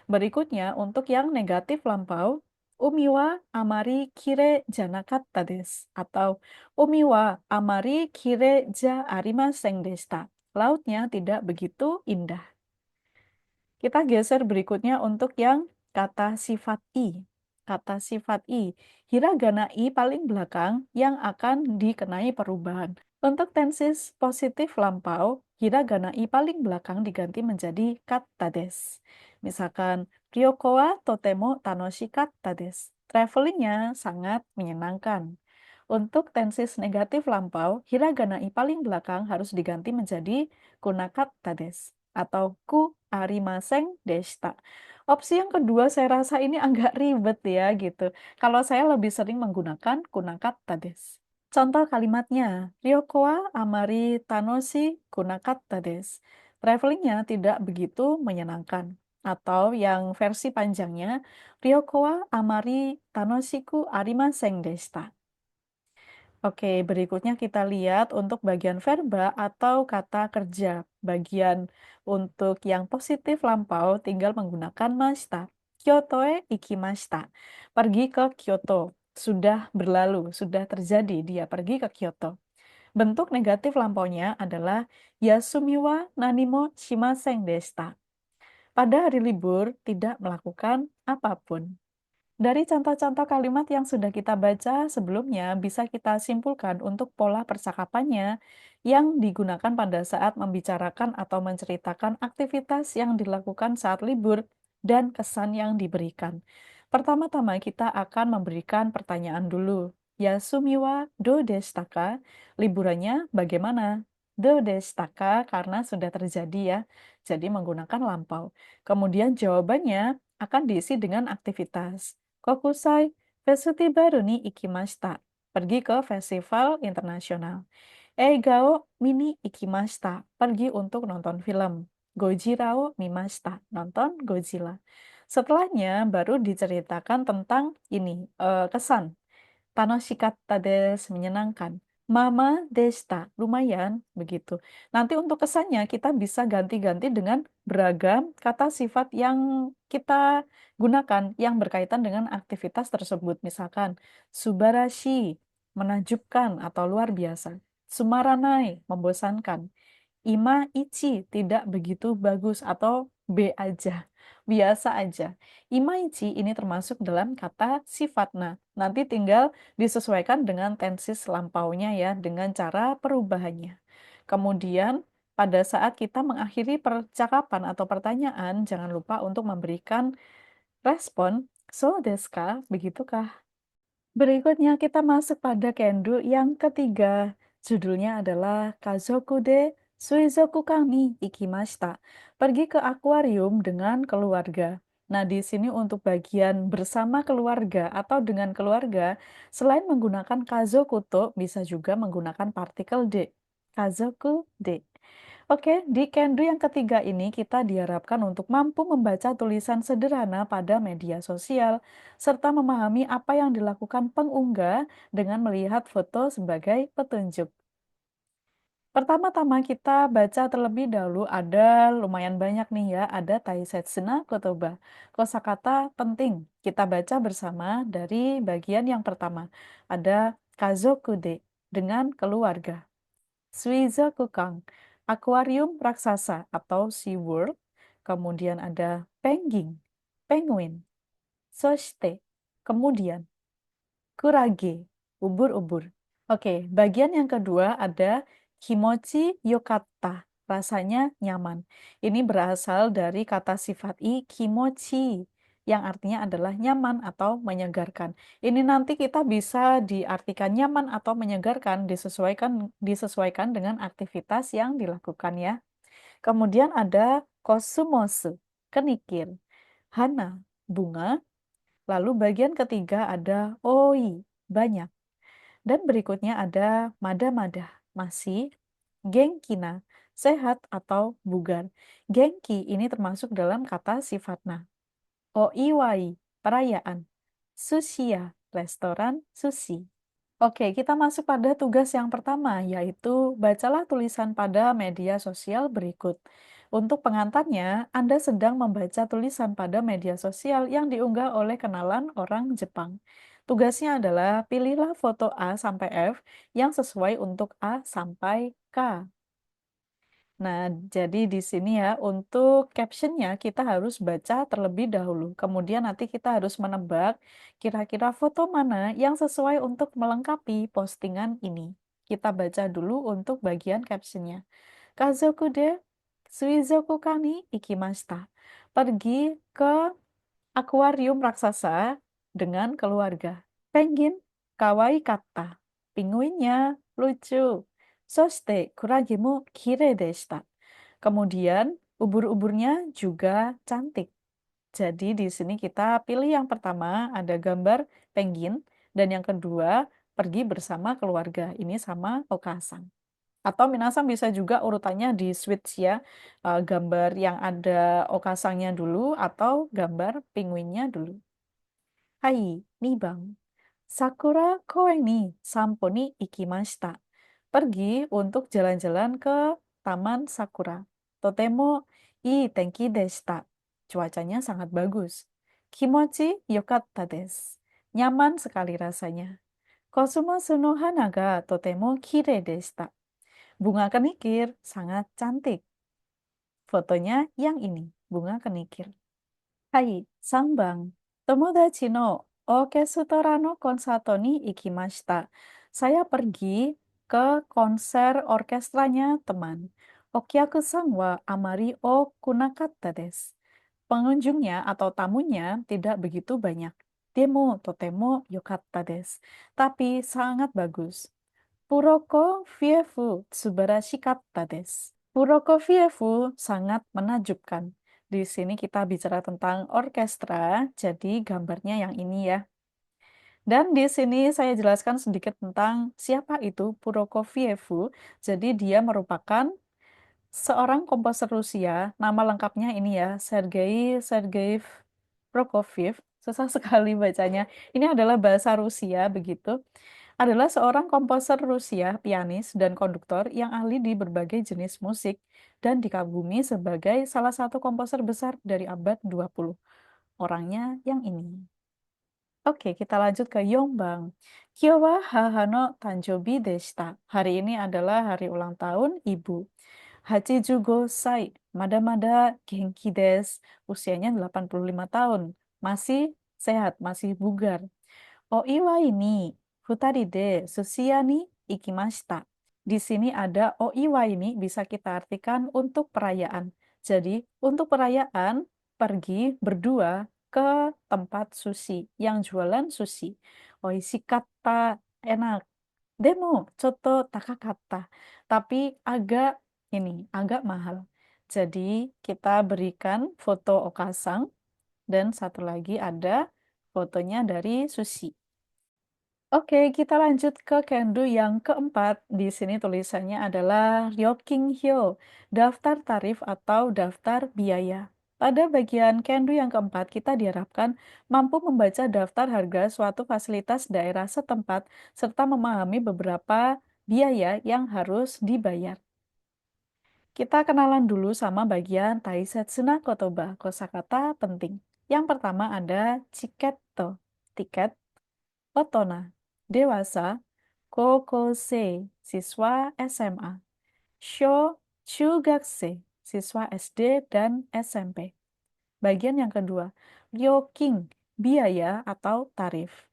Berikutnya untuk yang negatif lampau, Umi wa amari kire janakatta desu atau Umi wa amari kire ja arimasen deshita. Lautnya tidak begitu indah. Kita geser berikutnya untuk yang kata sifat i. Kata sifat i, hiragana i paling belakang yang akan dikenai perubahan. Untuk tensis positif lampau, hiragana i paling belakang diganti menjadi katta desu. Misalkan, Ryoko wa totemo tanoshikatta desu. Travelingnya sangat menyenangkan. Untuk tensis negatif lampau, hiragana i paling belakang harus diganti menjadi kunakatta desu atau ku arimasen deshita. Opsi yang kedua saya rasa ini agak ribet ya gitu. Kalau saya lebih sering menggunakan kunakatta desu. Contoh kalimatnya, Ryoko wa amari tanoshi kunakatta desu. Travelingnya tidak begitu menyenangkan. Atau yang versi panjangnya, Ryoko wa amari tanoshiku arimasen deshita. Oke, berikutnya kita lihat untuk bagian verba atau kata kerja. Bagian untuk yang positif lampau tinggal menggunakan mashita. Kyoto e ikimashita. Pergi ke Kyoto. Sudah berlalu, sudah terjadi dia pergi ke Kyoto. Bentuk negatif lampaunya adalah yasumi wa nanimo shimasen deshita. Pada hari libur tidak melakukan apapun. Dari contoh-contoh kalimat yang sudah kita baca sebelumnya, bisa kita simpulkan untuk pola percakapannya yang digunakan pada saat membicarakan atau menceritakan aktivitas yang dilakukan saat libur dan kesan yang diberikan. Pertama-tama kita akan memberikan pertanyaan dulu. Yasumi wa do deshita ka? Liburannya bagaimana? Do deshita ka? Karena sudah terjadi ya, jadi menggunakan lampau. Kemudian jawabannya akan diisi dengan aktivitas. Kokusai Festival ni ikimashita. Pergi ke festival internasional. Eigao mini ikimashita. Pergi untuk nonton film. Gojira o mimashita. Nonton Godzilla. Setelahnya baru diceritakan tentang ini, kesan. Tanoshikatta desu, menyenangkan. Mama deshita, lumayan, begitu. Nanti untuk kesannya kita bisa ganti-ganti dengan beragam kata sifat yang kita gunakan yang berkaitan dengan aktivitas tersebut. Misalkan, subarashi, menakjubkan atau luar biasa. Sumaranai, membosankan. Ima ichi, tidak begitu bagus atau B aja, biasa aja. Ima ichi ini termasuk dalam kata sifat. Nah, nanti tinggal disesuaikan dengan tensis lampaunya ya, dengan cara perubahannya. Kemudian, pada saat kita mengakhiri percakapan atau pertanyaan, jangan lupa untuk memberikan respon, so desu ka, begitukah? Berikutnya kita masuk pada kendo yang ketiga. Judulnya adalah Kazoku de Suizokukan ni ikimashita. Pergi ke akuarium dengan keluarga. Nah, di sini untuk bagian bersama keluarga atau dengan keluarga, selain menggunakan kazoku to, bisa juga menggunakan partikel de. Kazoku de. Oke, di Kendu yang ketiga ini kita diharapkan untuk mampu membaca tulisan sederhana pada media sosial, serta memahami apa yang dilakukan pengunggah dengan melihat foto sebagai petunjuk. Pertama-tama kita baca terlebih dahulu ada lumayan banyak nih ya, ada Taisetsu na Kotoba. Kosakata penting. Kita baca bersama dari bagian yang pertama. Ada Kazoku de, dengan keluarga. Suizokukang, akuarium raksasa atau Sea World. Kemudian ada penguin, penguin. Soshite, kemudian kurage, ubur-ubur. Oke, bagian yang kedua ada kimochi yokatta, rasanya nyaman. Ini berasal dari kata sifat i kimochi, yang artinya adalah nyaman atau menyegarkan. Ini nanti kita bisa diartikan nyaman atau menyegarkan disesuaikan dengan aktivitas yang dilakukan ya. Kemudian ada kosumosu, kenikir, hana, bunga. Lalu bagian ketiga ada oi, banyak. Dan berikutnya ada mada-mada, masih. Genkina, sehat atau bugar. Genki ini termasuk dalam kata sifatna. Oiwai, perayaan. Sushiya, restoran sushi. Oke, kita masuk pada tugas yang pertama, yaitu bacalah tulisan pada media sosial berikut. Untuk pengantarnya, Anda sedang membaca tulisan pada media sosial yang diunggah oleh kenalan orang Jepang. Tugasnya adalah pilihlah foto A sampai F yang sesuai untuk A sampai K. Nah, jadi di sini ya, untuk captionnya kita harus baca terlebih dahulu. Kemudian nanti kita harus menebak kira-kira foto mana yang sesuai untuk melengkapi postingan ini. Kita baca dulu untuk bagian captionnya. Kazoku de Suizoku kani ikimashita. Pergi ke akuarium raksasa dengan keluarga. Penguin kawaii katta. Pinguinnya lucu. Soshite kurage mo kirei deshita. Kemudian ubur-uburnya juga cantik. Jadi di sini kita pilih yang pertama ada gambar penguin dan yang kedua pergi bersama keluarga. Ini sama Okasan. Atau minasan bisa juga urutannya di switch ya. Gambar yang ada okasangnya dulu atau gambar penguinnya dulu. Hai, nih Bang. Sakura koen ni sampo ni ikimashita. Pergi untuk jalan-jalan ke Taman Sakura. Totemo ii tenki deshita. Cuacanya sangat bagus. Kimochi yokatta desu. Nyaman sekali rasanya. Kosumosu no hana ga totemo kirei deshita. Bunga kenikir sangat cantik. Fotonya yang ini, bunga kenikir. Hai, Sangbang. Tomodachi no orkestra no konsato ni ikimashita. Saya pergi ke konser orkestranya teman. Okyaku-san wa amari o kunakatta desu. Pengunjungnya atau tamunya tidak begitu banyak. Demo totemo yokatta desu. Tapi sangat bagus. Puroko Fiefu Tsubarashikatta desu. Puroko Fiefu sangat menakjubkan. Di sini kita bicara tentang orkestra, jadi gambarnya yang ini ya. Dan di sini saya jelaskan sedikit tentang siapa itu Prokofiev. Jadi dia merupakan seorang komposer Rusia, nama lengkapnya ini ya, Sergei Prokofiev. Susah sekali bacanya. Ini adalah bahasa Rusia begitu. Adalah seorang komposer Rusia, pianis dan konduktor yang ahli di berbagai jenis musik dan dikagumi sebagai salah satu komposer besar dari abad 20. Orangnya yang ini. Oke, kita lanjut ke Yongbang. Kyo wa haha no tanjobi deshita. Hari ini adalah hari ulang tahun ibu. 85 sai, mada-mada genki desu. Usianya 85 tahun. Masih sehat, masih bugar. O iwa ini, futari de sushi ni ikimashita. Di sini ada o iwa ini bisa kita artikan untuk perayaan. Jadi, untuk perayaan, pergi berdua ke tempat sushi yang jualan sushi. Oishikatta, enak. Demo, coto takakatta. Tapi agak mahal. Jadi, kita berikan foto okasang dan satu lagi ada fotonya dari sushi. Oke, kita lanjut ke Kendu yang keempat. Di sini tulisannya adalah Ryokinghyo, daftar tarif atau daftar biaya. Pada bagian Kendu yang keempat, kita diharapkan mampu membaca daftar harga suatu fasilitas daerah setempat serta memahami beberapa biaya yang harus dibayar. Kita kenalan dulu sama bagian Taisetsuna Kotoba, kosakata penting. Yang pertama ada chiketo, tiket, otona, dewasa, kokosei, siswa SMA, sho, chugakusei, siswa SD dan SMP. Bagian yang kedua, ryoking, biaya atau tarif.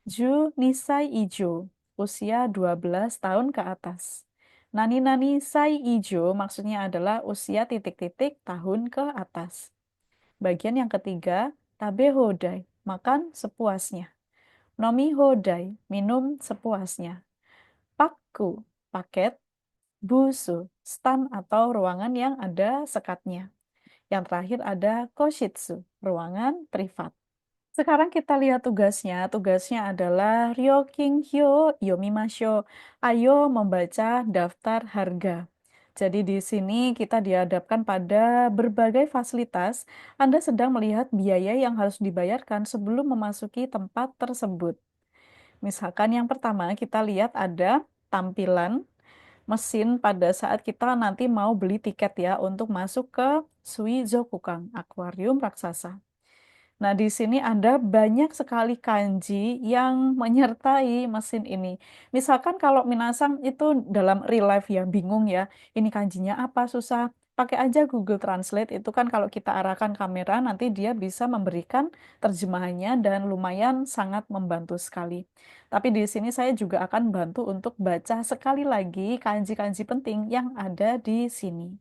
Ju Nisai Ijo, usia 12 tahun ke atas. Nani-nani Sai Ijo maksudnya adalah usia titik-titik tahun ke atas. Bagian yang ketiga, Tabe Hodai, makan sepuasnya. Nomi Hodai, minum sepuasnya. Pakku, paket. Busu, stan atau ruangan yang ada sekatnya. Yang terakhir ada Koshitsu, ruangan privat. Sekarang kita lihat tugasnya. Tugasnya adalah Ryoking Hyo Yomimasho. Ayo membaca daftar harga. Jadi di sini kita dihadapkan pada berbagai fasilitas. Anda sedang melihat biaya yang harus dibayarkan sebelum memasuki tempat tersebut. Misalkan yang pertama kita lihat ada tampilan mesin pada saat kita nanti mau beli tiket ya untuk masuk ke Suizokukang, akuarium raksasa. Nah, di sini ada banyak sekali kanji yang menyertai mesin ini. Misalkan kalau Minasang itu dalam real life ya, bingung ya, ini kanjinya apa, susah. Pakai aja Google Translate, itu kan kalau kita arahkan kamera, nanti dia bisa memberikan terjemahannya dan lumayan sangat membantu sekali. Tapi di sini saya juga akan bantu untuk baca sekali lagi kanji-kanji penting yang ada di sini.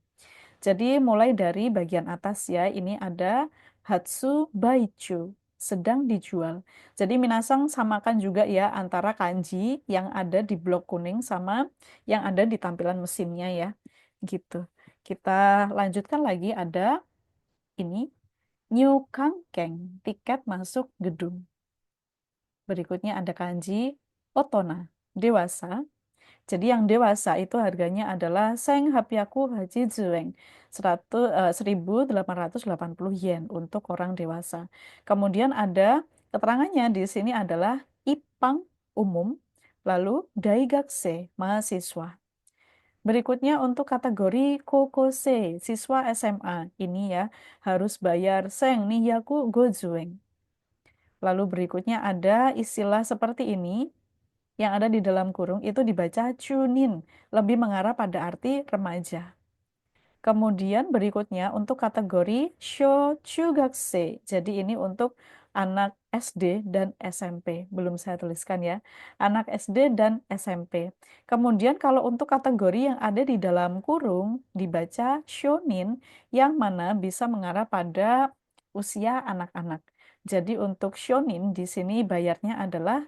Jadi mulai dari bagian atas ya, ini ada Hatsu Baichu, sedang dijual. Jadi Minasang samakan juga ya antara kanji yang ada di blok kuning sama yang ada di tampilan mesinnya ya. Gitu. Kita lanjutkan lagi ada ini New Kangkeng, tiket masuk gedung. Berikutnya ada kanji Otona, dewasa. Jadi yang dewasa itu harganya adalah Seng Hapyaku Haji Zueng 1.880 yen untuk orang dewasa. Kemudian ada keterangannya di sini adalah Ipang umum, lalu Daigakse mahasiswa. Berikutnya untuk kategori Kokose, siswa SMA. Ini ya harus bayar Seng Niyaku Gozueng. Lalu berikutnya ada istilah seperti ini yang ada di dalam kurung itu dibaca chunin, lebih mengarah pada arti remaja. Kemudian berikutnya untuk kategori Shochugakse. Jadi ini untuk anak SD dan SMP. Belum saya tuliskan ya. Anak SD dan SMP. Kemudian kalau untuk kategori yang ada di dalam kurung dibaca shonin yang mana bisa mengarah pada usia anak-anak. Jadi untuk shonin di sini bayarnya adalah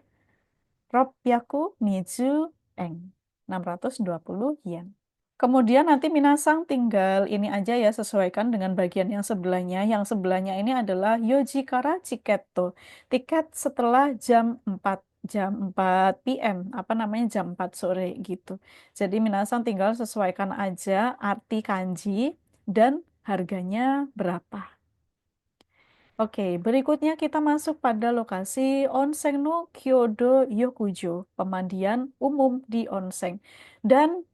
Ropyaku Niju Eng, 620 yen. Kemudian nanti Minasang tinggal ini aja ya, sesuaikan dengan bagian yang sebelahnya. Yang sebelahnya ini adalah Yojikara Chiketo. Tiket setelah jam 4 PM, apa namanya jam 4 sore gitu. Jadi Minasang tinggal sesuaikan aja arti kanji dan harganya berapa. Oke, berikutnya kita masuk pada lokasi Onsen no Kyodo Yokujo, pemandian umum di onsen. Dan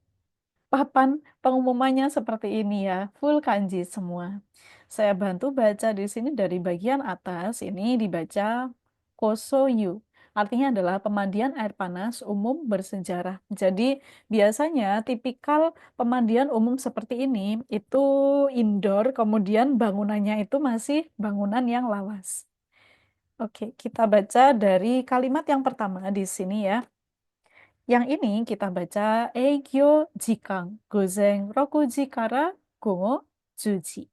papan pengumumannya seperti ini ya, full kanji semua. Saya bantu baca di sini dari bagian atas, ini dibaca Kosoyu. Artinya adalah pemandian air panas umum bersejarah. Jadi biasanya tipikal pemandian umum seperti ini itu indoor, kemudian bangunannya itu masih bangunan yang lawas. Oke, kita baca dari kalimat yang pertama di sini ya. Yang ini kita baca Eigyo Jikang Gozen Rokuji kara Gomo Juji.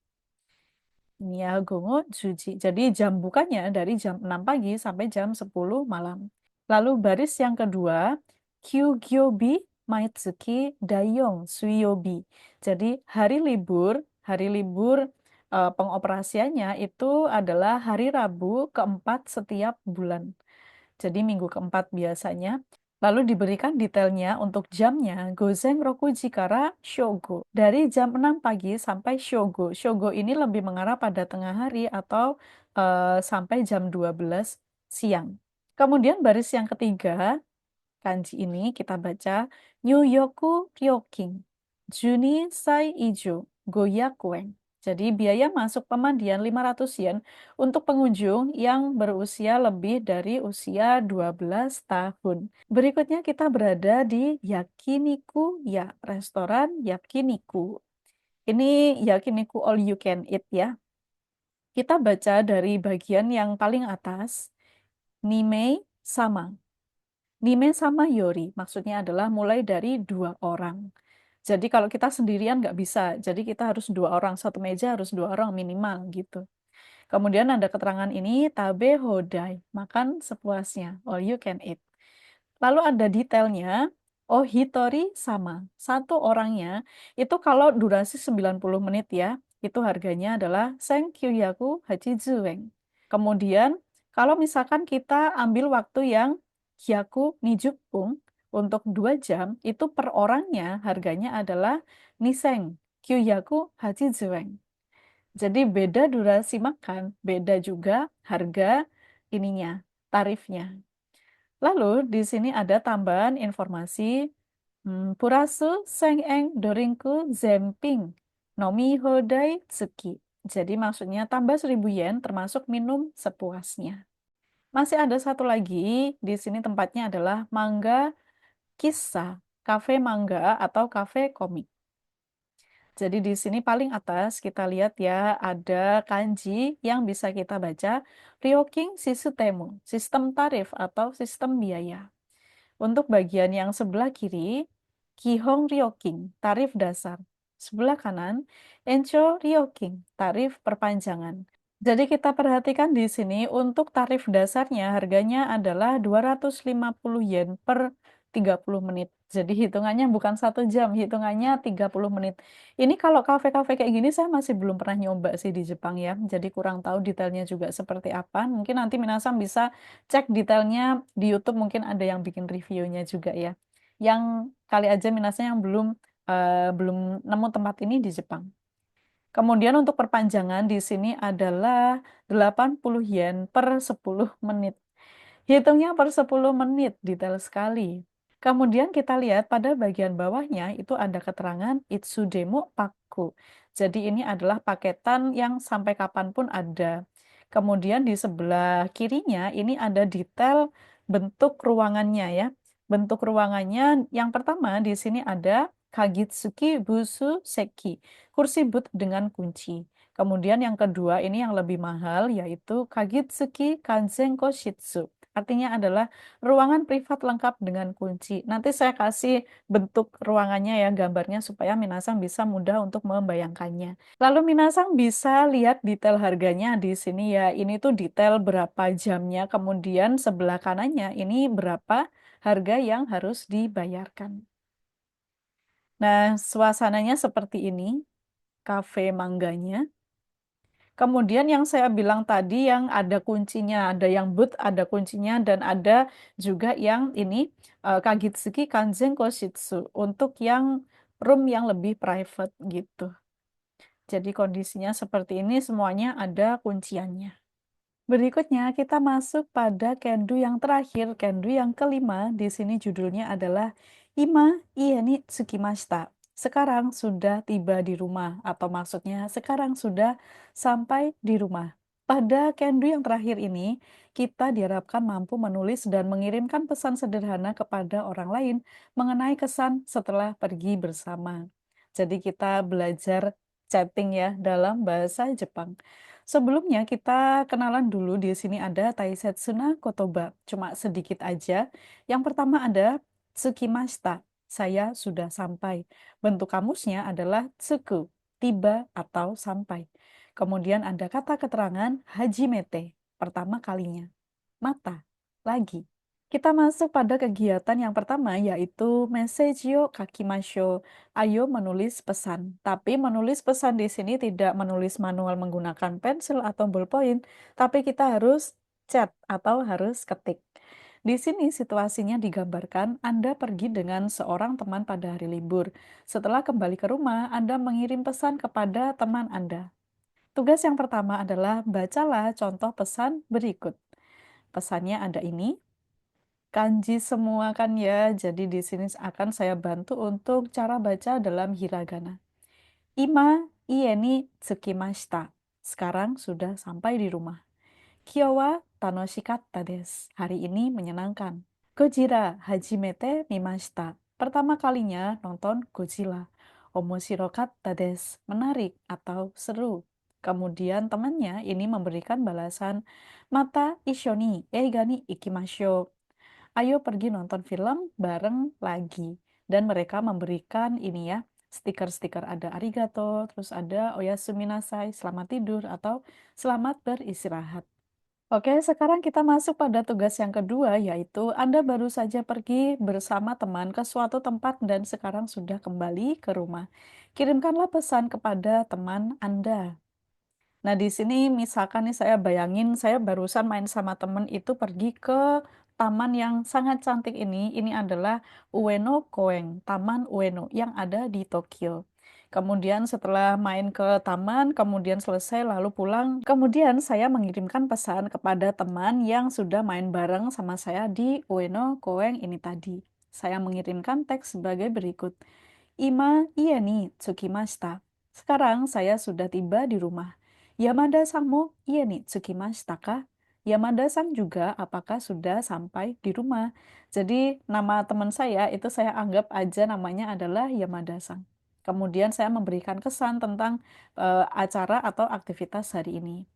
Ini ya Gomo Juji. Jadi jam bukanya dari jam 6 pagi sampai jam 10 malam. Lalu baris yang kedua Kyugyobi Maitsuki Dayong Suyobi. Jadi hari libur pengoperasiannya itu adalah hari Rabu keempat setiap bulan. Jadi minggu keempat biasanya. Lalu diberikan detailnya untuk jamnya Gozen Rokuji kara Shogo. Dari jam 6 pagi sampai Shogo. Shogo ini lebih mengarah pada tengah hari atau sampai jam 12 siang. Kemudian baris yang ketiga, kanji ini kita baca Nyuyoku Ryoking. Juni Sai Ijo Goyakuen. Jadi biaya masuk pemandian 500 yen untuk pengunjung yang berusia lebih dari usia 12 tahun. Berikutnya kita berada di Yakiniku ya, restoran Yakiniku. Ini Yakiniku all you can eat ya. Kita baca dari bagian yang paling atas. Nimei sama. Nime sama Yori, maksudnya adalah mulai dari 2 orang. Jadi kalau kita sendirian nggak bisa, jadi kita harus 2 orang, satu meja harus 2 orang minimal gitu. Kemudian ada keterangan ini, tabe hodai, makan sepuasnya, all you can eat. Lalu ada detailnya, oh hitori sama, satu orangnya, itu kalau durasi 90 menit ya, itu harganya adalah Senkyu-yaku Hachizueng. Kemudian, kalau misalkan kita ambil waktu yang Hyaku Nijupung untuk 2 jam, itu per orangnya harganya adalah Niseng Kyoyaku Hachizueng. Jadi beda durasi makan, beda juga harga ininya, tarifnya. Lalu di sini ada tambahan informasi Purasu Sengeng Dorinku Zemping Nomi Hodai Tsuki. Jadi maksudnya tambah 1.000 yen termasuk minum sepuasnya. Masih ada satu lagi, di sini tempatnya adalah Mangga Kisah, kafe mangga atau kafe komik. Jadi di sini paling atas kita lihat ya ada kanji yang bisa kita baca Ryoking Sisutemu, sistem tarif atau sistem biaya. Untuk bagian yang sebelah kiri, Kihong Ryoking, tarif dasar. Sebelah kanan, Encho Ryoking, tarif perpanjangan. Jadi kita perhatikan di sini untuk tarif dasarnya harganya adalah 250 yen per 30 menit. Jadi hitungannya bukan 1 jam, hitungannya 30 menit. Ini kalau kafe-kafe kayak gini saya masih belum pernah nyoba sih di Jepang ya. Jadi kurang tahu detailnya juga seperti apa. Mungkin nanti Minasang bisa cek detailnya di YouTube, mungkin ada yang bikin reviewnya juga ya. Yang kali aja minasnya yang belum nemu tempat ini di Jepang. Kemudian untuk perpanjangan di sini adalah 80 yen per 10 menit. Hitungnya per 10 menit, detail sekali. Kemudian kita lihat pada bagian bawahnya itu ada keterangan Itsudemo Pakku. Jadi ini adalah paketan yang sampai kapanpun ada. Kemudian di sebelah kirinya ini ada detail bentuk ruangannya ya. Bentuk ruangannya yang pertama di sini ada Kagitsuki Busu Seki, kursi but dengan kunci. Kemudian yang kedua ini yang lebih mahal yaitu Kagitsuki Kanzenko Shitsu. Artinya adalah ruangan privat lengkap dengan kunci. Nanti saya kasih bentuk ruangannya ya, gambarnya supaya Minasang bisa mudah untuk membayangkannya. Lalu Minasang bisa lihat detail harganya di sini ya. Ini tuh detail berapa jamnya, kemudian sebelah kanannya ini berapa harga yang harus dibayarkan. Nah, suasananya seperti ini, kafe mangganya. Kemudian yang saya bilang tadi yang ada kuncinya, ada yang boot, ada kuncinya, dan ada juga yang ini Kagitsuki Kanzen Koshitsu untuk yang room yang lebih private gitu. Jadi kondisinya seperti ini, semuanya ada kunciannya. Berikutnya kita masuk pada kendu yang terakhir, kendu yang kelima. Di sini judulnya adalah Ima Ieni Tsukimashita. Sekarang sudah tiba di rumah, atau maksudnya sekarang sudah sampai di rumah. Pada kendu yang terakhir ini, kita diharapkan mampu menulis dan mengirimkan pesan sederhana kepada orang lain mengenai kesan setelah pergi bersama. Jadi kita belajar chatting ya dalam bahasa Jepang. Sebelumnya kita kenalan dulu, di sini ada Taisetsuna Kotoba, cuma sedikit aja. Yang pertama ada Tsukimashita, saya sudah sampai. Bentuk kamusnya adalah tsuku, tiba atau sampai. Kemudian ada kata keterangan hajimete, pertama kalinya. Mata, lagi. Kita masuk pada kegiatan yang pertama yaitu Messageo Kakimasho. Ayo menulis pesan. Tapi menulis pesan di sini tidak menulis manual menggunakan pensil atau ballpoint, tapi kita harus chat atau harus ketik. Di sini situasinya digambarkan Anda pergi dengan seorang teman pada hari libur. Setelah kembali ke rumah, Anda mengirim pesan kepada teman Anda. Tugas yang pertama adalah bacalah contoh pesan berikut. Pesannya ada ini. Kanji semua kan ya, jadi di sini akan saya bantu untuk cara baca dalam hiragana. Ima ieni tsukimashita. Sekarang sudah sampai di rumah. Kyo wa tanoshikatta desu. Hari ini menyenangkan. Gojira hajimete mimashita. Pertama kalinya nonton Godzilla. Omoshirokatta desu. Menarik atau seru. Kemudian temannya ini memberikan balasan, Mata ishoni eiga ni ikimashou. Ayo pergi nonton film bareng lagi. Dan mereka memberikan ini ya, stiker-stiker ada arigato, terus ada oyasuminasai, selamat tidur, atau selamat beristirahat. Oke, sekarang kita masuk pada tugas yang kedua, yaitu Anda baru saja pergi bersama teman ke suatu tempat dan sekarang sudah kembali ke rumah. Kirimkanlah pesan kepada teman Anda. Nah, di sini misalkan nih saya bayangin saya barusan main sama temen itu pergi ke taman yang sangat cantik ini. Ini adalah Ueno Koen, Taman Ueno yang ada di Tokyo. Kemudian setelah main ke taman, kemudian selesai lalu pulang. Kemudian saya mengirimkan pesan kepada teman yang sudah main bareng sama saya di Ueno Koen ini tadi. Saya mengirimkan teks sebagai berikut. Ima iye ni tsukimashita. Sekarang saya sudah tiba di rumah. Yamada-san mo iye ni tsukimashita ka? Yamada-san juga apakah sudah sampai di rumah? Jadi nama teman saya itu saya anggap aja namanya adalah Yamada-san. Kemudian saya memberikan kesan tentang acara atau aktivitas hari ini.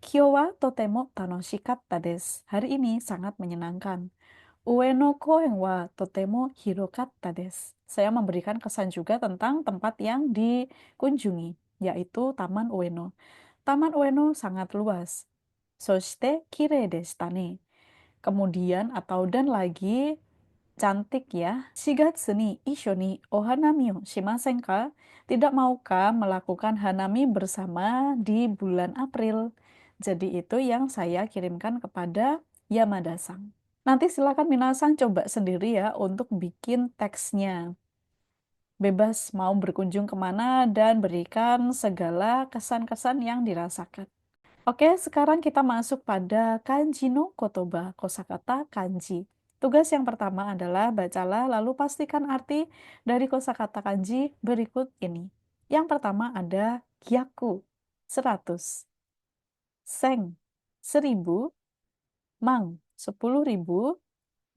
Kyo wa totemo tanoshikatta desu. Hari ini sangat menyenangkan. Ue no koen wa totemo hirokatta desu. Saya memberikan kesan juga tentang tempat yang dikunjungi, yaitu Taman Ueno. Taman Ueno sangat luas. Soshite kirei deshita ne. Kemudian atau dan lagi cantik ya. Shigatsu ni isho ni ohanami o shimasen ka? Tidak maukah melakukan hanami bersama di bulan April? Jadi itu yang saya kirimkan kepada Yamada-san. Nanti silakan minasan coba sendiri ya untuk bikin teksnya. Bebas mau berkunjung kemana dan berikan segala kesan-kesan yang dirasakan. Oke, sekarang kita masuk pada kanji no kotoba, kosakata kanji. Tugas yang pertama adalah bacalah lalu pastikan arti dari kosakata kanji berikut ini. Yang pertama ada gyaku, 100, seng, 1000, mang, 10.000,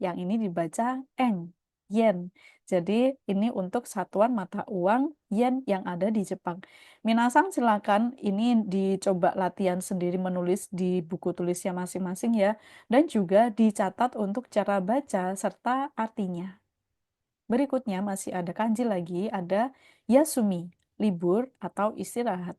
yang ini dibaca eng, yen. Jadi ini untuk satuan mata uang yen yang ada di Jepang. Minasang silakan ini dicoba latihan sendiri menulis di buku tulisnya masing-masing ya. Dan juga dicatat untuk cara baca serta artinya. Berikutnya masih ada kanji lagi, ada yasumi, libur atau istirahat.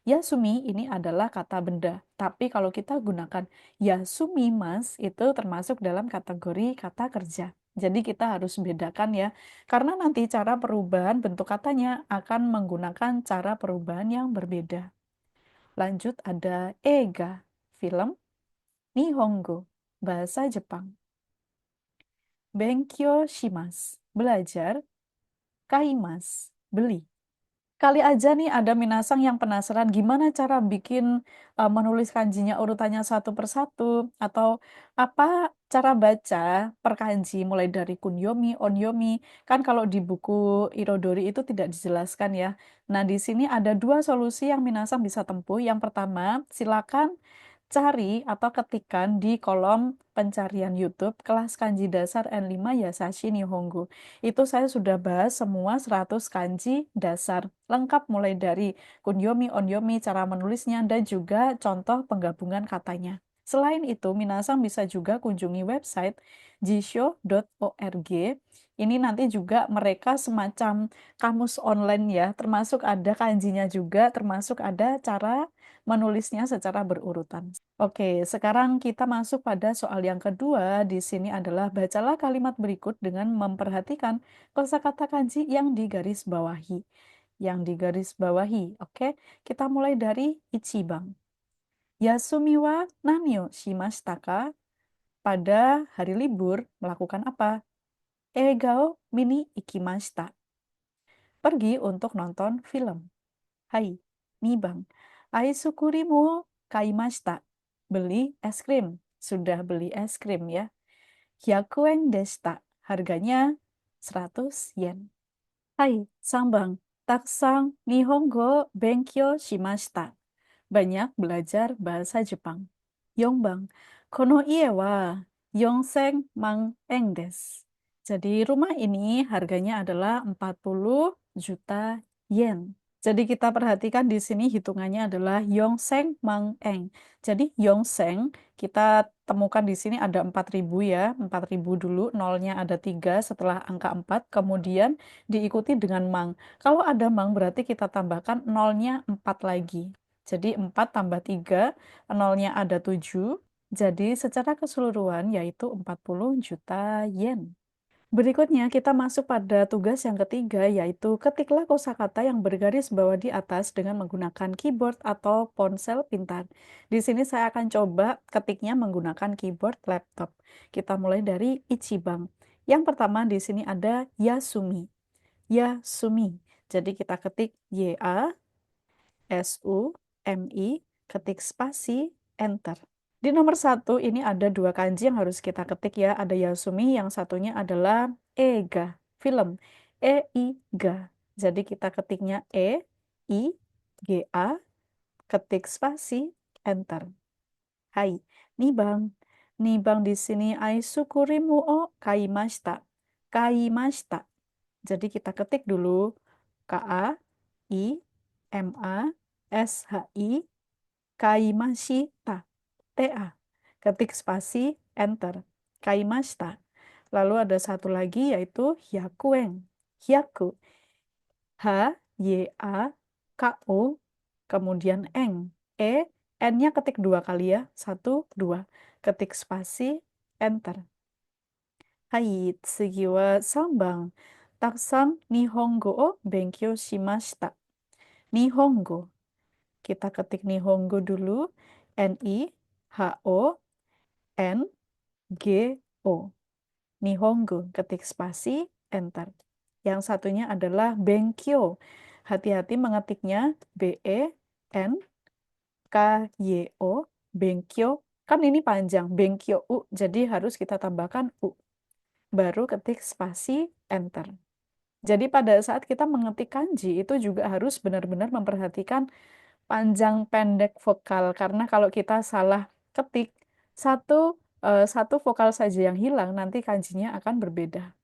Yasumi ini adalah kata benda, tapi kalau kita gunakan yasumi mas itu termasuk dalam kategori kata kerja. Jadi kita harus bedakan ya, karena nanti cara perubahan bentuk katanya akan menggunakan cara perubahan yang berbeda. Lanjut ada eiga, film, nihongo, bahasa Jepang. Benkyou shimasu, belajar, kaimasu, beli. Kali aja nih ada minasang yang penasaran gimana cara bikin menulis kanjinya urutannya satu persatu atau apa cara baca per kanji mulai dari kunyomi, onyomi. Kan kalau di buku Irodori itu tidak dijelaskan ya. Nah, di sini ada dua solusi yang minasang bisa tempuh. Yang pertama, silakan cari atau ketikkan di kolom pencarian YouTube kelas kanji dasar N5 Yasashi Nihongo. Itu saya sudah bahas semua 100 kanji dasar, lengkap mulai dari kunyomi, onyomi, cara menulisnya, dan juga contoh penggabungan katanya. Selain itu, minasang bisa juga kunjungi website jisho.org. Ini nanti juga mereka semacam kamus online ya, termasuk ada kanjinya juga, termasuk ada cara menulisnya secara berurutan. Oke, sekarang kita masuk pada soal yang kedua. Di sini adalah bacalah kalimat berikut dengan memperhatikan kosakata kanji yang digaris bawahi. Yang digaris bawahi, oke? Kita mulai dari ichibang. Yasumi wa nani o shimashita ka? Pada hari libur melakukan apa? Eiga o mini ikimashita. Pergi untuk nonton film. Hai, Nibang. Aisukurimu wo kaimashita. Beli es krim. Sudah beli es krim ya. 100 deshita. Harganya 100 yen. Hai, Sambang. Taksang Nihongo Benkyou shimashita. Banyak belajar bahasa Jepang. Yongbang. Kono ie wa 4000 mang eng desu. Jadi rumah ini harganya adalah 40 juta yen. Jadi kita perhatikan di sini hitungannya adalah Yongseng Mang Eng. Jadi Yongseng kita temukan di sini ada 4.000 ya, 4.000 dulu, nolnya ada 3 setelah angka 4, kemudian diikuti dengan Mang. Kalau ada Mang berarti kita tambahkan nolnya 4 lagi. Jadi 4 tambah 3, nolnya ada 7, jadi secara keseluruhan yaitu 40 juta yen. Berikutnya, kita masuk pada tugas yang ketiga, yaitu ketiklah kosakata yang bergaris bawah di atas dengan menggunakan keyboard atau ponsel pintar. Di sini saya akan coba ketiknya menggunakan keyboard laptop. Kita mulai dari Ichibang. Yang pertama di sini ada Yasumi. Yasumi. Jadi kita ketik YASUMI, ketik spasi, enter. Di nomor satu ini ada dua kanji yang harus kita ketik ya. Ada Yasumi, yang satunya adalah Ega, film. E-I-Ga. Jadi kita ketiknya E-I-G-A, ketik spasi, enter. Hai, Nibang. Nibang di sini aisukurimu o kaimashita. Kaimashita. Jadi kita ketik dulu K-A-I-M-A-S-H-I, kaimashita. TA. Ketik spasi, enter. Kaimashita. Lalu ada satu lagi yaitu hyakuen. Hyaku. H-Y-A-K-U. Kemudian eng. E. N-nya ketik dua kali ya. Satu, dua. Ketik spasi, enter. Hai, tsugi wa 3番. Taksan nihongo o benkyou shimashita. Nihongo. Kita ketik nihongo dulu. N-I-H-O. N-G-O. Nihongo, ketik spasi, enter. Yang satunya adalah Benkyo. Hati-hati mengetiknya Benkyo, Benkyo. Kan ini panjang, Benkyo U, jadi harus kita tambahkan U. Baru ketik spasi, enter. Jadi pada saat kita mengetik kanji itu juga harus benar-benar memperhatikan panjang pendek vokal karena kalau kita salah ketik satu satu vokal saja yang hilang nanti kanjinya akan berbeda.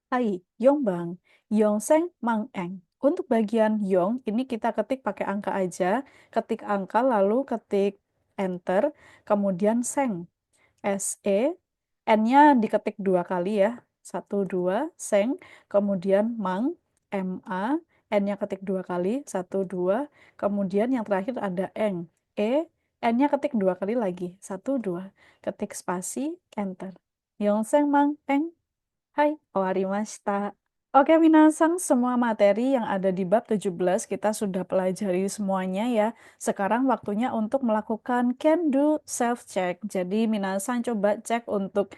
Hai, Yongbang, Yongseng, Mangeng. Untuk bagian Yong ini kita ketik pakai angka aja, ketik angka lalu ketik enter, kemudian Seng. SE, N-nya diketik dua kali ya. Satu, dua, Seng. Kemudian Mang, MA, N-nya ketik dua kali. Satu, dua. Kemudian yang terakhir ada Eng. N-nya ketik dua kali lagi. Satu, dua. Ketik spasi, enter. Yongseng Mang, Eng. Hai, owarimashita. Oke, Minasang, semua materi yang ada di bab 17 kita sudah pelajari semuanya ya. Sekarang waktunya untuk melakukan can do self-check. Jadi, Minasang coba cek untuk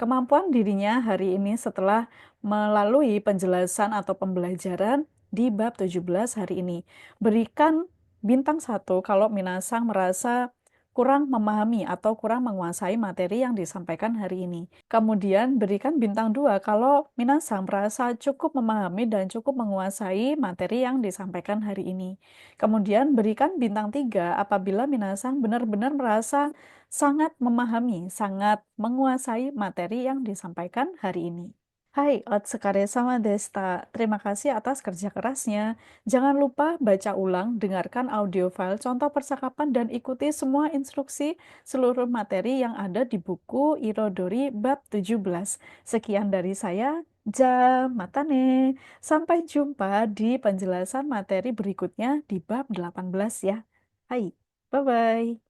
kemampuan dirinya hari ini setelah melalui penjelasan atau pembelajaran di bab 17 hari ini. Berikan bintang satu kalau Minasang merasa kurang memahami atau kurang menguasai materi yang disampaikan hari ini. Kemudian berikan bintang 2 kalau Minasang merasa cukup memahami dan cukup menguasai materi yang disampaikan hari ini. Kemudian berikan bintang 3 apabila Minasang benar-benar merasa sangat memahami, sangat menguasai materi yang disampaikan hari ini. Hai, Otsukare sama Desta. Terima kasih atas kerja kerasnya. Jangan lupa baca ulang, dengarkan audio file contoh percakapan, dan ikuti semua instruksi seluruh materi yang ada di buku Irodori bab 17. Sekian dari saya, Ja Matane. Sampai jumpa di penjelasan materi berikutnya di bab 18 ya. Hai, bye-bye.